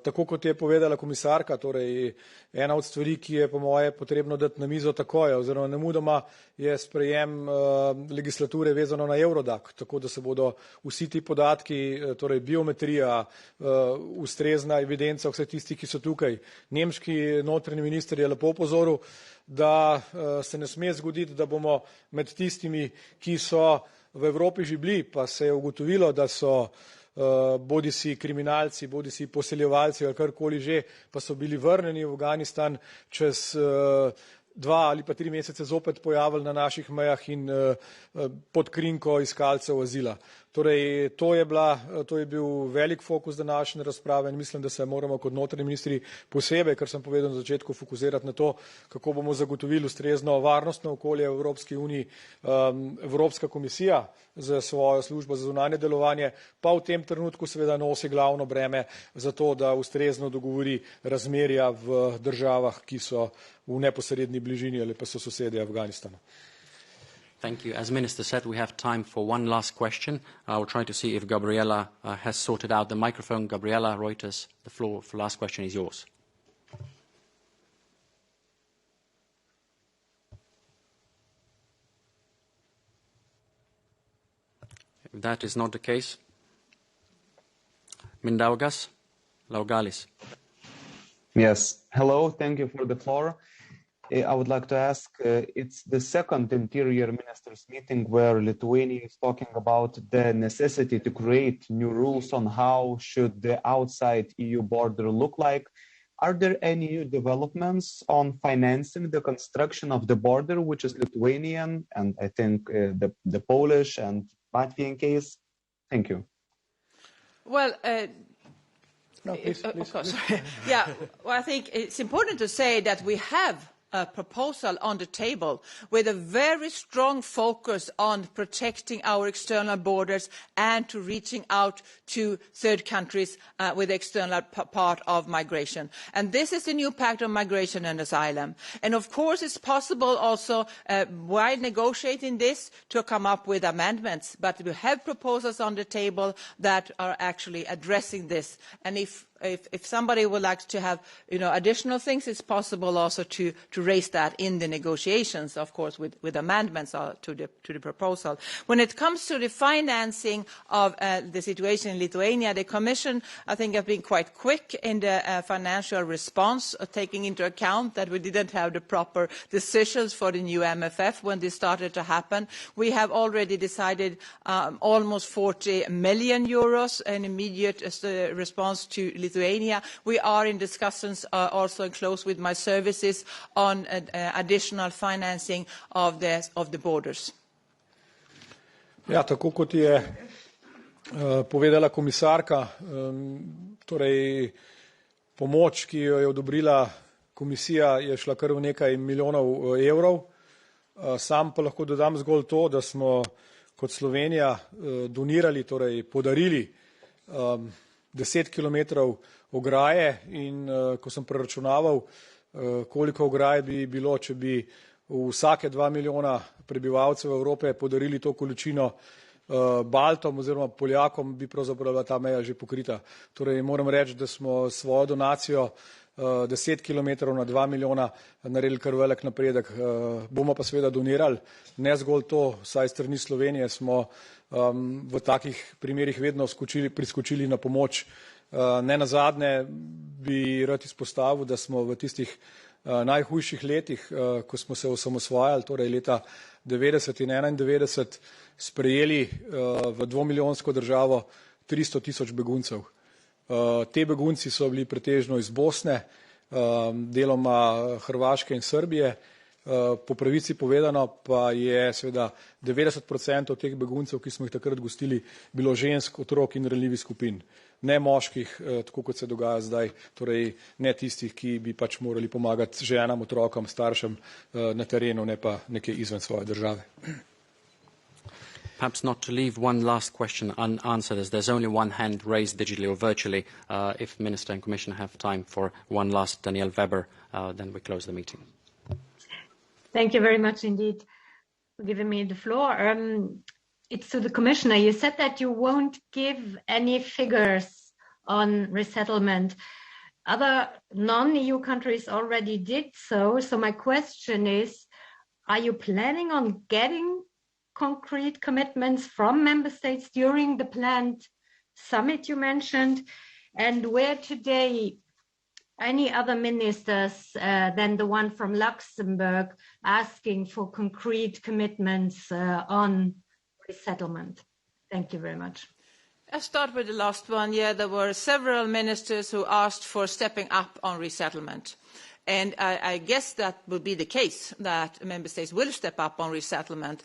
Tako kot je povedala komisarka, torej ena od stvari, ki je po moje potrebno dati na mizo takoj oziroma nemudoma, je sprejem legislature vezano na Eurodac, tako da se bodo vsi ti podatki, torej biometrija, ustrezna evidenca vseh tistih, ki so tukaj. Nemški notranji minister je lepo opozoril, da se ne sme zgoditi, da bomo med tistimi, ki so v Evropi že bili, pa se je ugotovilo, da so bodisi kriminalci, bodisi poseljevalci ali karkoli že, pa so bili vrnjeni v Afganistan, čez 2 ali pa 3 mesece zopet pojavili na naših mejah in pod krinko iskalcev azila. Torej, to je bil velik fokus današnje razprave in mislim, da se moramo kot notranji ministri posebej, kar sem povedal na začetku, fokusirati na to, kako bomo zagotovili ustrezno varnostno okolje v Evropski uniji. Evropska komisija za svojo službo za zunanje delovanje pa v tem trenutku seveda nosi glavno breme za to, da ustrezno dogovori razmerja v državah, ki so v neposredni bližini ali pa so sosedje Afganistana. Thank you. As Minister said, we have time for one last question. I will try to see if Gabriela has sorted out the microphone. Gabriela Reuters, the floor for last question is yours. If that is not the case, Mindaugas Laugalis. Yes. Hello. Thank you for the floor. I would like to ask, it's the second Interior Ministers meeting where Lithuania is talking about the necessity to create new rules on how should the outside EU border look like. Are there any new developments on financing the construction of the border, which is Lithuanian and I think the Polish and Latvian case? Thank you. Well, no, please. yeah, well, I think it's important to say that we have a proposal on the table with a very strong focus on protecting our external borders and to reaching out to third countries with the external part of migration. And this is the new pact on migration and asylum. And of course it's possible also while negotiating this to come up with amendments, but we have proposals on the table that are actually addressing this. And if somebody would like to have additional things, it's possible also to raise that in the negotiations, of course, with amendments to the proposal. When it comes to the financing of the situation in Lithuania, the Commission, I think, have been quite quick in the financial response, taking into account that we didn't have the proper decisions for the new MFF when this started to happen. We have already decided almost 40 million euros in immediate response to Lithuania. We are in discussions also close with my services on additional financing of the borders. Ja, tako kot je povedala komisarka, torej pomoč, ki jo je odobrila komisija, je šla kar v nekaj milijonov evrov. Sam pa lahko dodam zgolj to, da smo kot Slovenija donirali, torej podarili 10 kilometrov ograje in ko sem preračunaval, koliko ograj bi bilo, če bi v vsake 2 milijona prebivalcev Evrope podarili to količino Baltom oziroma Poljakom, bi pravzaprav ta meja že pokrita. Torej moram reči, da smo svojo donacijo 10 kilometrov na 2 milijona naredili kar velik napredek. Bomo pa seveda donirali, ne zgolj to, saj strani Slovenije smo v takih primerih vedno priskočili na pomoč. Ne nazadnje bi rad izpostavil, da smo v tistih najhujših letih, ko smo se osamosvajali, torej leta 90 in 91, sprejeli v 2-milijonsko državo 300 tisoč beguncev. Te begunci so bili pretežno iz Bosne, deloma Hrvaške in Srbije. Po pravici povedano pa je seveda 90% teh beguncev, ki smo jih takrat gostili, bilo žensk, otrok in ranljivih skupin. Ne moških, tako kot se dogaja zdaj, torej ne tistih, ki bi pač morali pomagati ženam, otrokom, staršem na terenu, ne pa nekje izven svoje države. Perhaps not to leave one last question unanswered, as there's only one hand raised digitally or virtually. If Minister and Commissioner have time for one last, Danielle Weber, then we close the meeting. Thank you very much indeed for giving me the floor. It's to the Commissioner. You said that you won't give any figures on resettlement. Other non-EU countries already did so. So my question is, are you planning on getting concrete commitments from member states during the planned summit you mentioned? And where today any other ministers than the one from Luxembourg asking for concrete commitments on resettlement? Thank you very much. I'll start with the last one. Yeah, there were several ministers who asked for stepping up on resettlement. And I guess that will be the case, that member states will step up on resettlement.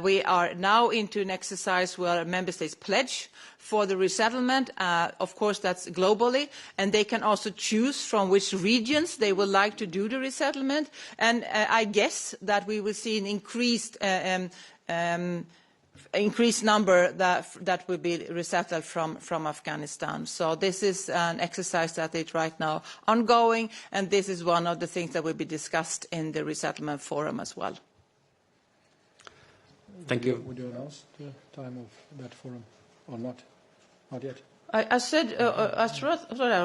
We are now into an exercise where member states pledge for the resettlement. Of course, that's globally, and they can also choose from which regions they would like to do the resettlement. And I guess that we will see an increased number that will be resettled from Afghanistan. So this is an exercise that is right now ongoing, and this is one of the things that will be discussed in the resettlement forum as well. Thank you. Would you announce the time of that forum or not? Not yet. I said, I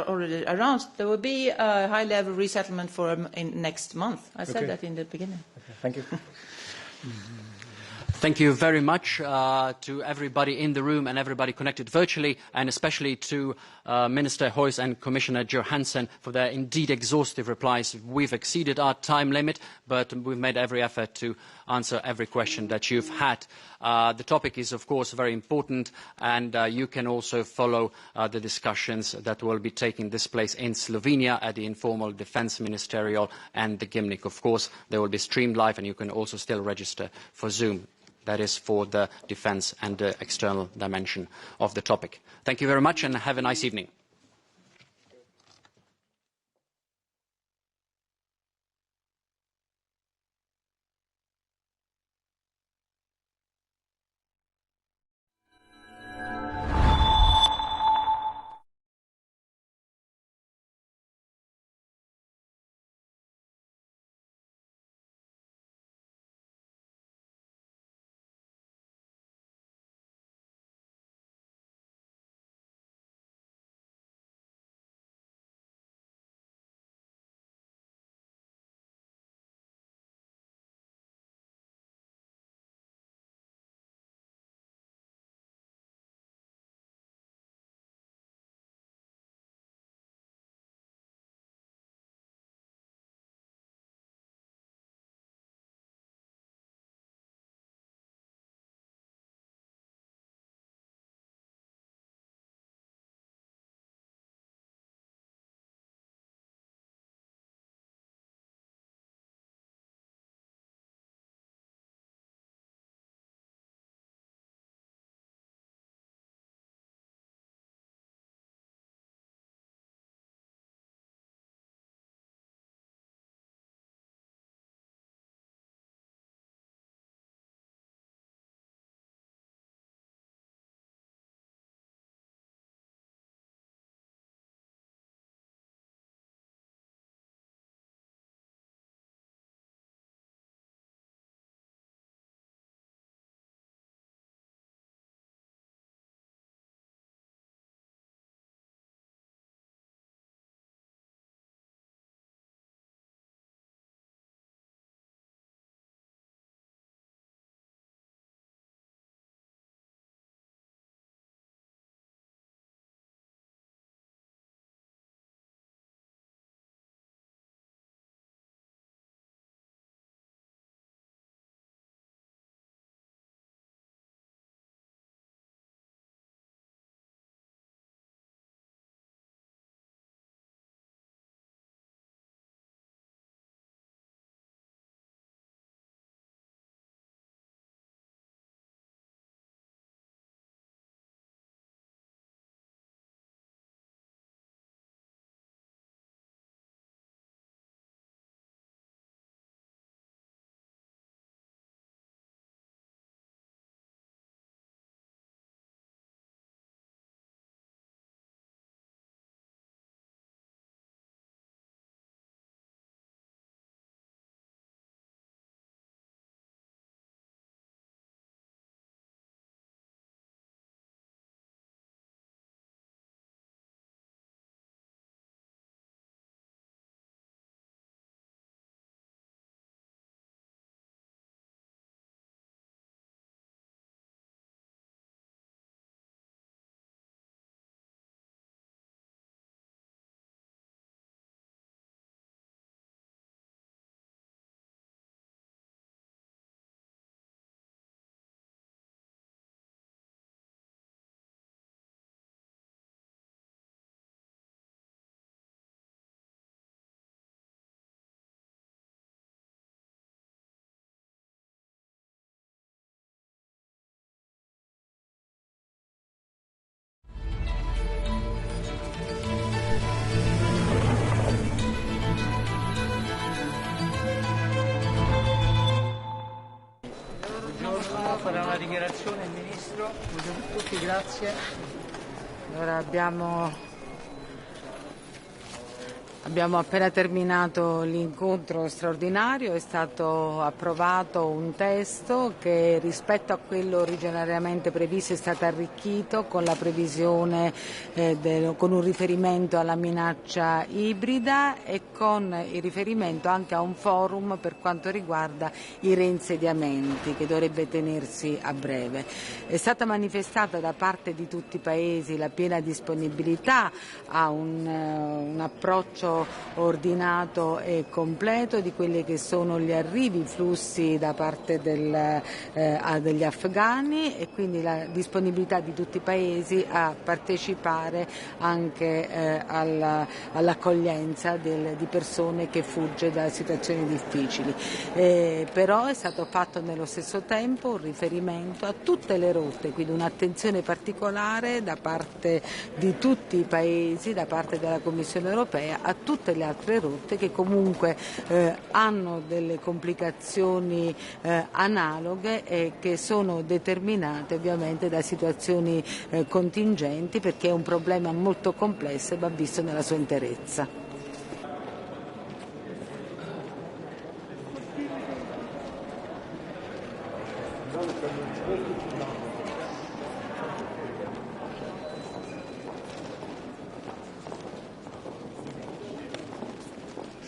already announced, there will be a high-level resettlement forum in next month. I said that in the beginning. Okay. Thank you. Thank you very much to everybody in the room and everybody connected virtually, and especially to Minister Hoys and Commissioner Johansson for their indeed exhaustive replies. We've exceeded our time limit, but we've made every effort to answer every question that you've had. The topic is, of course, very important, and you can also follow the discussions that will be taking this place in Slovenia at the informal defence ministerial and the Gymnich. Of course, they will be streamed live, and you can also still register for Zoom. That is for the defence and the external dimension of the topic. Thank you very much, and have a nice evening. fare una dichiarazione, Ministro. Buongiorno a tutti, grazie. Allora abbiamo appena terminato l'incontro straordinario, è stato approvato un testo che rispetto a quello originariamente previsto è stato arricchito con la previsione con un riferimento alla minaccia ibrida e con il riferimento anche a un forum per quanto riguarda i reinsediamenti che dovrebbe tenersi a breve. È stata manifestata da parte di tutti i Paesi la piena disponibilità a un approccio ordinato e completo di quelli che sono gli arrivi, i flussi da parte degli afghani e quindi la disponibilità di tutti i Paesi a partecipare anche all'accoglienza di persone che fugge da situazioni difficili. Però è stato fatto nello stesso tempo un riferimento a tutte le rotte, quindi un'attenzione particolare da parte di tutti i Paesi, da parte della Commissione europea, a tutte le altre rotte che comunque hanno delle complicazioni analoghe e che sono determinate ovviamente da situazioni contingenti, perché è un problema molto complesso e va visto nella sua interezza.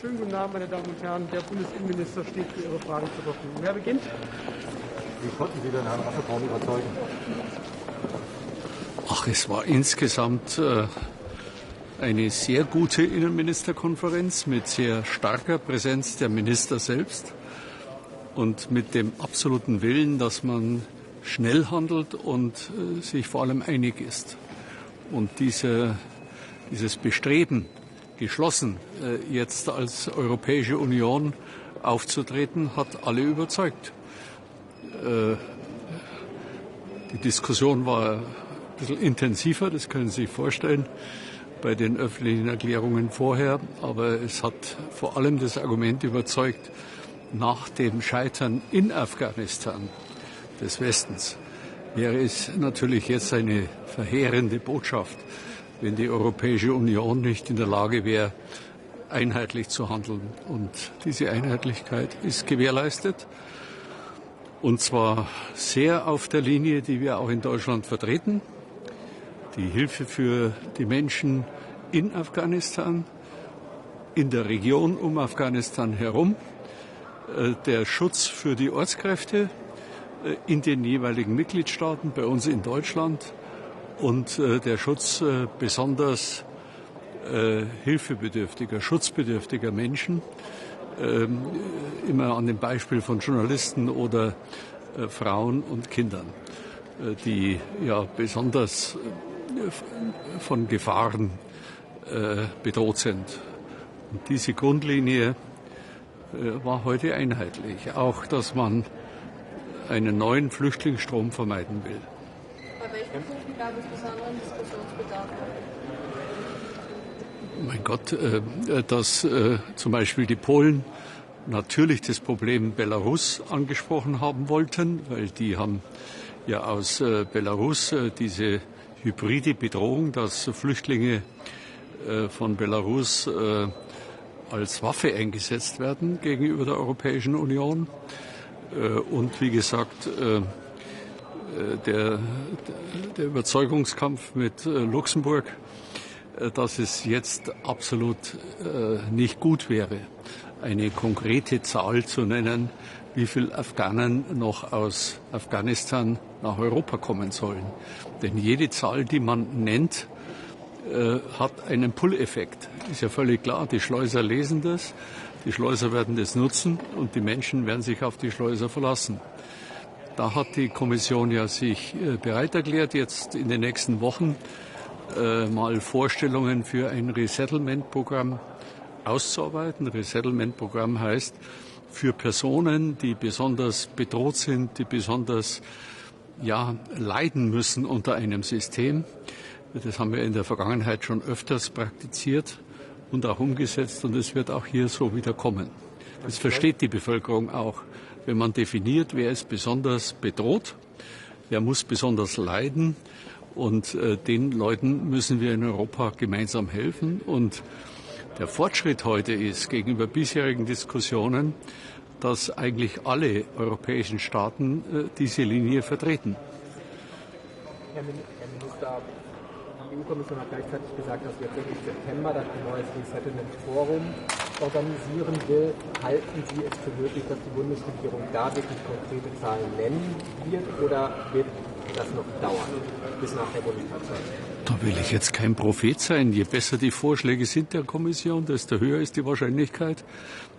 Schönen guten Abend, meine Damen und Herren. Der Bundesinnenminister steht für Ihre Fragen zur Verfügung. Wer beginnt? Wie konnten Sie denn Herrn Afghanistan überzeugen? Ach, es war insgesamt eine sehr gute Innenministerkonferenz mit sehr starker Präsenz der Minister selbst und mit dem absoluten Willen, dass man schnell handelt und sich vor allem einig ist. Und dieses Bestreben, geschlossen jetzt als Europäische Union aufzutreten, hat alle überzeugt. Die Diskussion war ein bisschen intensiver, das können Sie sich vorstellen, bei den öffentlichen Erklärungen vorher. Aber es hat vor allem das Argument überzeugt, nach dem Scheitern in Afghanistan des Westens wäre es natürlich jetzt eine verheerende Botschaft, wenn die Europäische Union nicht in der Lage wäre, einheitlich zu handeln. Und diese Einheitlichkeit ist gewährleistet. Und zwar sehr auf der Linie, die wir auch in Deutschland vertreten. Die Hilfe für die Menschen in Afghanistan, in der Region um Afghanistan herum, der Schutz für die Ortskräfte in den jeweiligen Mitgliedstaaten, bei uns in Deutschland, und der Schutz besonders hilfebedürftiger, schutzbedürftiger Menschen, immer an dem Beispiel von Journalisten oder Frauen und Kindern, die ja besonders von Gefahren bedroht sind. Und diese Grundlinie war heute einheitlich, auch dass man einen neuen Flüchtlingsstrom vermeiden will. Bei welchen Punkten gab es besonderen Diskussionsbedarf? Mein Gott, dass zum Beispiel die Polen natürlich das Problem Belarus angesprochen haben wollten, weil die haben ja aus Belarus diese hybride Bedrohung, dass Flüchtlinge von Belarus als Waffe eingesetzt werden gegenüber der Europäischen Union. Und wie gesagt, der Überzeugungskampf mit Luxemburg, dass es jetzt absolut nicht gut wäre, eine konkrete Zahl zu nennen, wie viele Afghanen noch aus Afghanistan nach Europa kommen sollen. Denn jede Zahl, die man nennt, hat einen Pull-Effekt. Ist ja völlig klar, die Schleuser lesen das, die Schleuser werden das nutzen und die Menschen werden sich auf die Schleuser verlassen. Da hat die Kommission ja sich bereit erklärt, jetzt in den nächsten Wochen mal Vorstellungen für ein Resettlement-Programm auszuarbeiten. Resettlement-Programm heißt, für Personen, die besonders bedroht sind, die besonders leiden müssen unter einem System. Das haben wir in der Vergangenheit schon öfters praktiziert und auch umgesetzt, und es wird auch hier so wieder kommen. Das versteht die Bevölkerung auch. Wenn man definiert, wer ist besonders bedroht, wer muss besonders leiden. Und den Leuten müssen wir in Europa gemeinsam helfen. Und der Fortschritt heute ist gegenüber bisherigen Diskussionen, dass eigentlich alle europäischen Staaten diese Linie vertreten. Herr Minister, die EU-Kommission hat gleichzeitig gesagt, dass sie jetzt im September das neues Resettlement-Forum organisieren will. Halten Sie es für möglich, dass die Bundesregierung da wirklich konkrete Zahlen nennen wird, oder wird das noch dauern bis nach der Bundestagswahl? Da will ich jetzt kein Prophet sein. Je besser die Vorschläge sind der Kommission, desto höher ist die Wahrscheinlichkeit,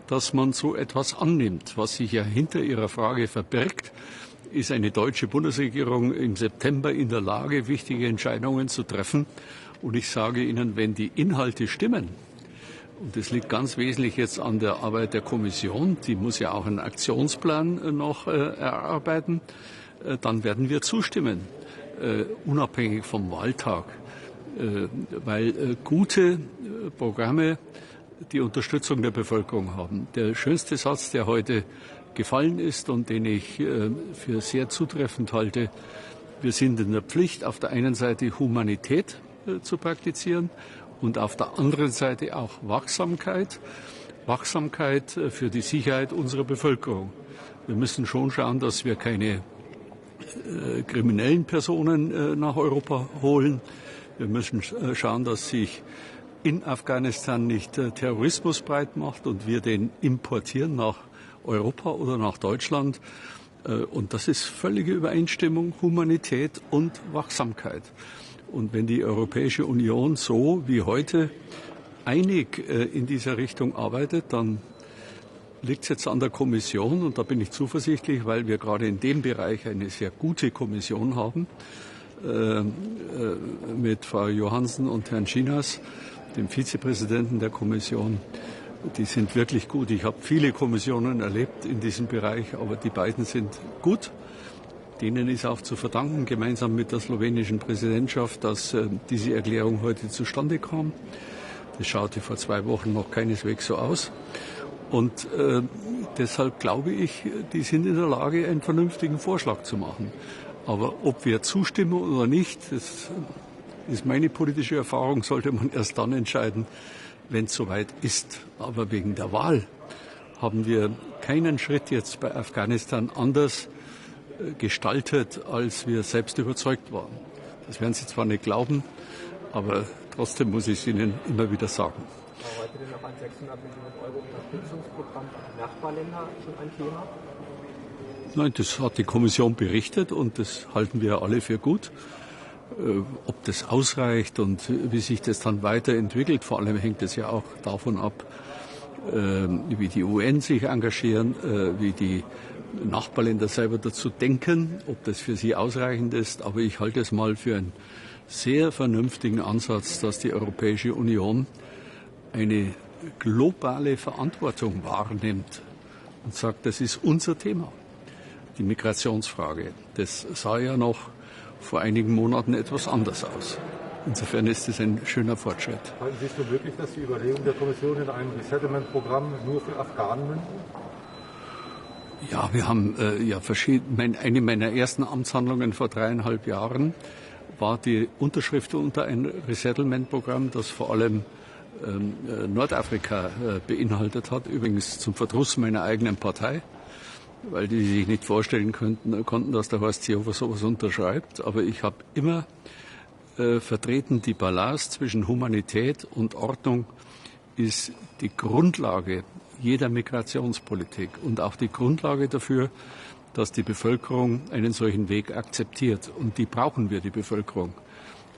dass man so etwas annimmt. Was sich ja hinter Ihrer Frage verbirgt, ist eine deutsche Bundesregierung im September in der Lage, wichtige Entscheidungen zu treffen. Und ich sage Ihnen, wenn die Inhalte stimmen, und das liegt ganz wesentlich jetzt an der Arbeit der Kommission, die muss ja auch einen Aktionsplan noch erarbeiten, dann werden wir zustimmen, unabhängig vom Wahltag, weil gute Programme die Unterstützung der Bevölkerung haben. Der schönste Satz, der heute gefallen ist und den ich für sehr zutreffend halte: Wir sind in der Pflicht, auf der einen Seite Humanität zu praktizieren und auf der anderen Seite auch Wachsamkeit für die Sicherheit unserer Bevölkerung. Wir müssen schon schauen, dass wir keine kriminellen Personen nach Europa holen. Wir müssen schauen, dass sich in Afghanistan nicht Terrorismus breit macht und wir den importieren nach Europa oder nach Deutschland. Und das ist völlige Übereinstimmung, Humanität und Wachsamkeit. Und wenn die Europäische Union so wie heute einig in dieser Richtung arbeitet, dann liegt es jetzt an der Kommission, und da bin ich zuversichtlich, weil wir gerade in dem Bereich eine sehr gute Kommission haben, mit Frau Johansson und Herrn Schinas, dem Vizepräsidenten der Kommission. Die sind wirklich gut. Ich habe viele Kommissionen erlebt in diesem Bereich, aber die beiden sind gut. Denen ist auch zu verdanken, gemeinsam mit der slowenischen Präsidentschaft, dass diese Erklärung heute zustande kam. Das schaute vor 2 Wochen noch keineswegs so aus. Und deshalb glaube ich, die sind in der Lage, einen vernünftigen Vorschlag zu machen. Aber ob wir zustimmen oder nicht, das ist meine politische Erfahrung, sollte man erst dann entscheiden, wenn es soweit ist. Aber wegen der Wahl haben wir keinen Schritt jetzt bei Afghanistan anders gestaltet, als wir selbst überzeugt waren. Das werden Sie zwar nicht glauben, aber trotzdem muss ich es Ihnen immer wieder sagen. War heute denn noch ein 600 Millionen Euro Unterstützungsprogramm für die Nachbarländer schon ein Thema? Nein, das hat die Kommission berichtet und das halten wir alle für gut. Ob das ausreicht und wie sich das dann weiterentwickelt, vor allem hängt es ja auch davon ab, wie die UN sich engagieren, wie die Nachbarländer selber dazu denken, ob das für sie ausreichend ist. Aber ich halte es mal für einen sehr vernünftigen Ansatz, dass die Europäische Union eine globale Verantwortung wahrnimmt und sagt, das ist unser Thema, die Migrationsfrage. Das sah ja noch vor einigen Monaten etwas anders aus. Insofern ist es ein schöner Fortschritt. Halten Sie es für möglich, dass die Überlegung der Kommission in einem Resettlement-Programm nur für Afghanen münden? Ja, wir haben eine meiner ersten Amtshandlungen vor 3,5 Jahren war die Unterschrift unter ein Resettlement-Programm, das vor allem Nordafrika beinhaltet hat, übrigens zum Verdruss meiner eigenen Partei, weil die sich nicht vorstellen konnten, dass der Horst Seehofer sowas unterschreibt. Aber ich habe immer vertreten, die Balance zwischen Humanität und Ordnung ist die Grundlage jeder Migrationspolitik und auch die Grundlage dafür, dass die Bevölkerung einen solchen Weg akzeptiert. Und die brauchen wir, die Bevölkerung,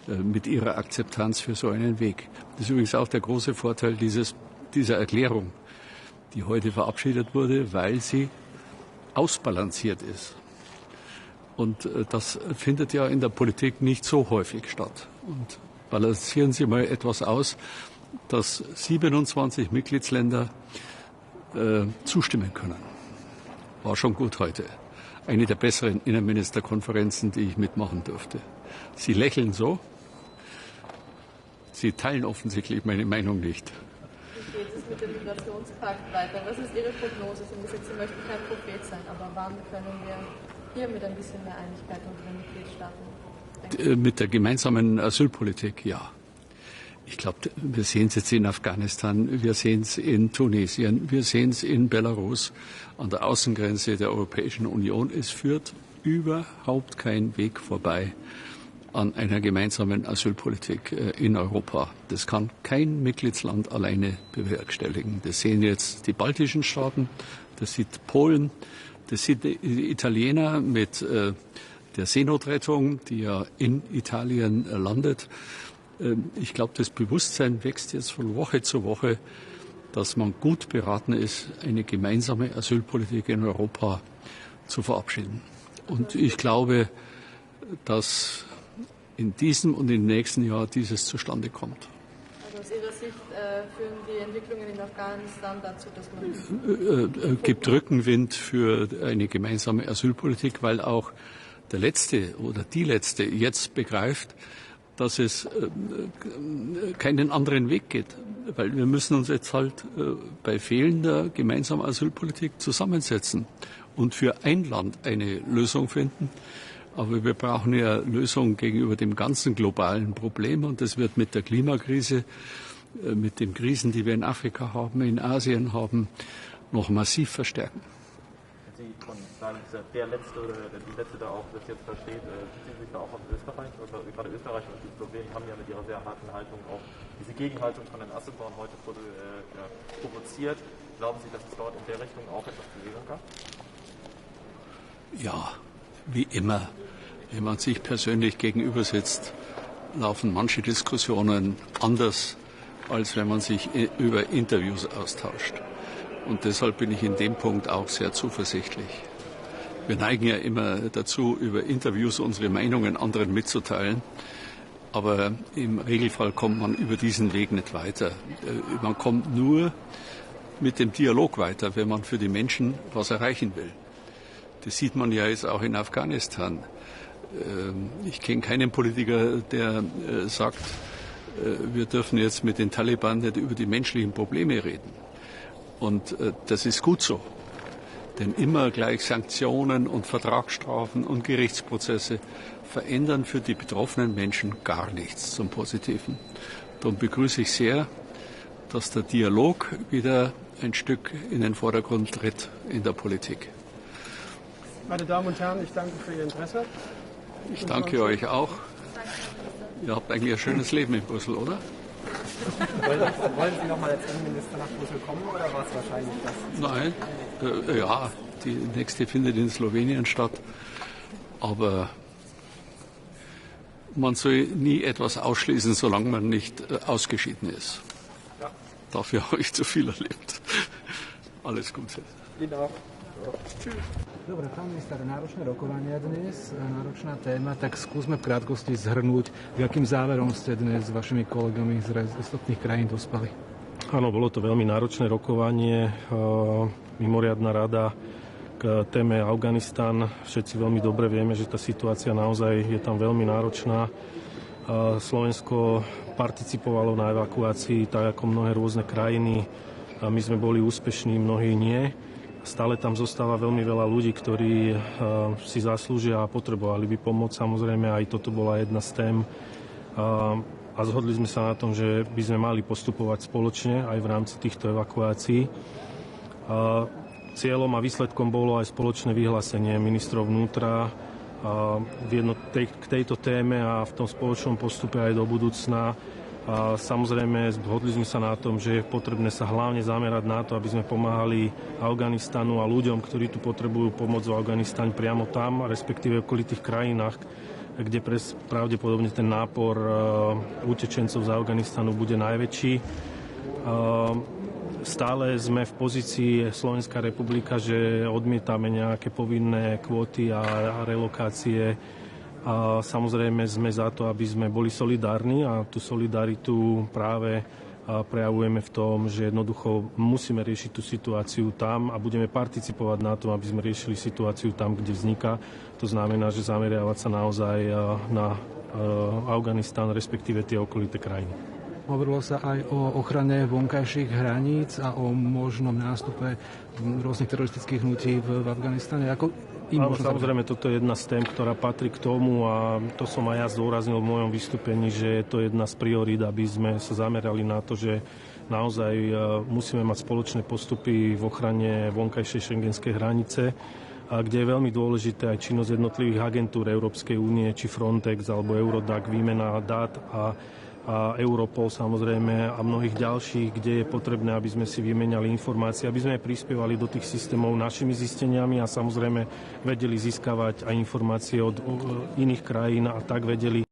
mit ihrer Akzeptanz für so einen Weg. Das ist übrigens auch der große Vorteil dieser Erklärung, die heute verabschiedet wurde, weil sie ausbalanciert ist. Und das findet ja in der Politik nicht so häufig statt. Und balancieren Sie mal etwas aus, dass 27 Mitgliedsländer zustimmen können. War schon gut heute. Eine der besseren Innenministerkonferenzen, die ich mitmachen durfte. Sie lächeln so. Sie teilen offensichtlich meine Meinung nicht. Wie geht es mit dem Migrationspakt weiter? Was ist Ihre Prognose? Sie möchten kein Prophet sein, aber wann können wir Hier mit ein bisschen mehr Einigkeit unter den Mitgliedstaaten? Mit der gemeinsamen Asylpolitik, ja. Ich glaube, wir sehen es jetzt in Afghanistan, wir sehen es in Tunesien, wir sehen es in Belarus, an der Außengrenze der Europäischen Union. Es führt überhaupt kein Weg vorbei an einer gemeinsamen Asylpolitik in Europa. Das kann kein Mitgliedsland alleine bewerkstelligen. Das sehen jetzt die baltischen Staaten, das sieht Polen, das sieht die Italiener mit der Seenotrettung, die ja in Italien landet. Ich glaube, das Bewusstsein wächst jetzt von Woche zu Woche, dass man gut beraten ist, eine gemeinsame Asylpolitik in Europa zu verabschieden. Und ich glaube, dass in diesem und im nächsten Jahr dieses zustande kommt. Also aus Ihrer Sicht führen die Entwicklungen in Afghanistan dazu, dass man... gibt Rückenwind für eine gemeinsame Asylpolitik, weil auch der Letzte oder die Letzte jetzt begreift, dass es keinen anderen Weg geht. Weil wir müssen uns jetzt halt bei fehlender gemeinsamer Asylpolitik zusammensetzen und für ein Land eine Lösung finden. Aber wir brauchen ja Lösungen gegenüber dem ganzen globalen Problem. Und das wird mit der Klimakrise, mit den Krisen, die wir in Afrika haben, in Asien haben, noch massiv verstärken. Sie sagen, der Letzte oder die Letzte da auch das jetzt versteht, beziehen sich da auch auf Österreich? Also gerade Österreich und die Slowenen haben ja mit ihrer sehr harten Haltung auch diese Gegenhaltung von den Asselborn heute provoziert. Glauben Sie, dass es dort in der Richtung auch etwas Bewegung gab? Ja, wie immer. Wenn man sich persönlich gegenüber sitzt, laufen manche Diskussionen anders, als wenn man sich über Interviews austauscht. Und deshalb bin ich in dem Punkt auch sehr zuversichtlich. Wir neigen ja immer dazu, über Interviews unsere Meinungen anderen mitzuteilen. Aber im Regelfall kommt man über diesen Weg nicht weiter. Man kommt nur mit dem Dialog weiter, wenn man für die Menschen was erreichen will. Das sieht man ja jetzt auch in Afghanistan. Ich kenne keinen Politiker, der sagt, wir dürfen jetzt mit den Taliban nicht über die menschlichen Probleme reden. Und das ist gut so. Denn immer gleich Sanktionen und Vertragsstrafen und Gerichtsprozesse verändern für die betroffenen Menschen gar nichts zum Positiven. Darum begrüße ich sehr, dass der Dialog wieder ein Stück in den Vordergrund tritt in der Politik. Meine Damen und Herren, ich danke für Ihr Interesse. Ich danke euch auch. Ihr habt eigentlich ein schönes Leben in Brüssel, oder? Wollen Sie noch mal als Innenminister nach Brüssel kommen oder war es wahrscheinlich das? Nein, ja, die nächste findet in Slowenien statt. Aber man soll nie etwas ausschließen, solange man nicht ausgeschieden ist. Ja. Dafür habe ich zu viel erlebt. Alles Gute. Ihnen auch. Tschüss. Dobre, pán minister, náročné rokovania dnes, náročná téma, tak skúsme v krátkosti zhrnúť, k akým záverom ste dnes s vašimi kolegami z ostatných krajín dospeli. Áno, bolo to veľmi náročné rokovanie, mimoriadna rada k téme Afganistan. Všetci veľmi dobre vieme, že tá situácia naozaj je tam veľmi náročná. Slovensko participovalo na evakuácii tak ako mnohé rôzne krajiny. My sme boli úspešní, mnohí nie. Stále tam zostáva veľmi veľa ľudí, ktorí si zaslúžia a potrebovali by pomoc. Samozrejme, aj toto bola jedna z tém. A zhodli sme sa na tom, že by sme mali postupovať spoločne aj v rámci týchto evakuácií. Cieľom a výsledkom bolo aj spoločné vyhlásenie ministrov vnútra k tejto téme a v tom spoločnom postupe aj do budúcna. A samozrejme, zhodli sme sa na tom, že je potrebné sa hlavne zamerať na to, aby sme pomáhali Afganistanu a ľuďom, ktorí tu potrebujú pomoc v Afganistane priamo tam, respektíve v okolitých krajinách, kde pravdepodobne ten nápor utečencov z Afganistanu bude najväčší. Stále sme v pozícii Slovenská republika, že odmietame nejaké povinné kvóty a relokácie. A samozrejme sme za to, aby sme boli solidárni a tú solidaritu práve prejavujeme v tom, že jednoducho musíme riešiť tú situáciu tam a budeme participovať na tom, aby sme riešili situáciu tam, kde vzniká. To znamená, že zameriavať sa naozaj na Afganistan, respektíve tie okolité krajiny. Hovorilo sa aj o ochrane vonkajších hraníc a o možnom nástupe rôznych teroristických hnutí v Afganistane. Áno, samozrejme, toto je jedna z tém, ktorá patrí k tomu a to som aj ja zdôraznil v mojom vystúpení, že je to jedna z priorít, aby sme sa zamerali na to, že naozaj musíme mať spoločné postupy v ochrane vonkajšej šengenskej hranice, a kde je veľmi dôležité aj činnosť jednotlivých agentúr Európskej únie, či Frontex alebo Eurodac, výmena dát a Europol samozrejme a mnohých ďalších, kde je potrebné, aby sme si vymenali informácie, aby sme prispievali do tých systémov našimi zisteniami a samozrejme vedeli získavať aj informácie od iných krajín a tak vedeli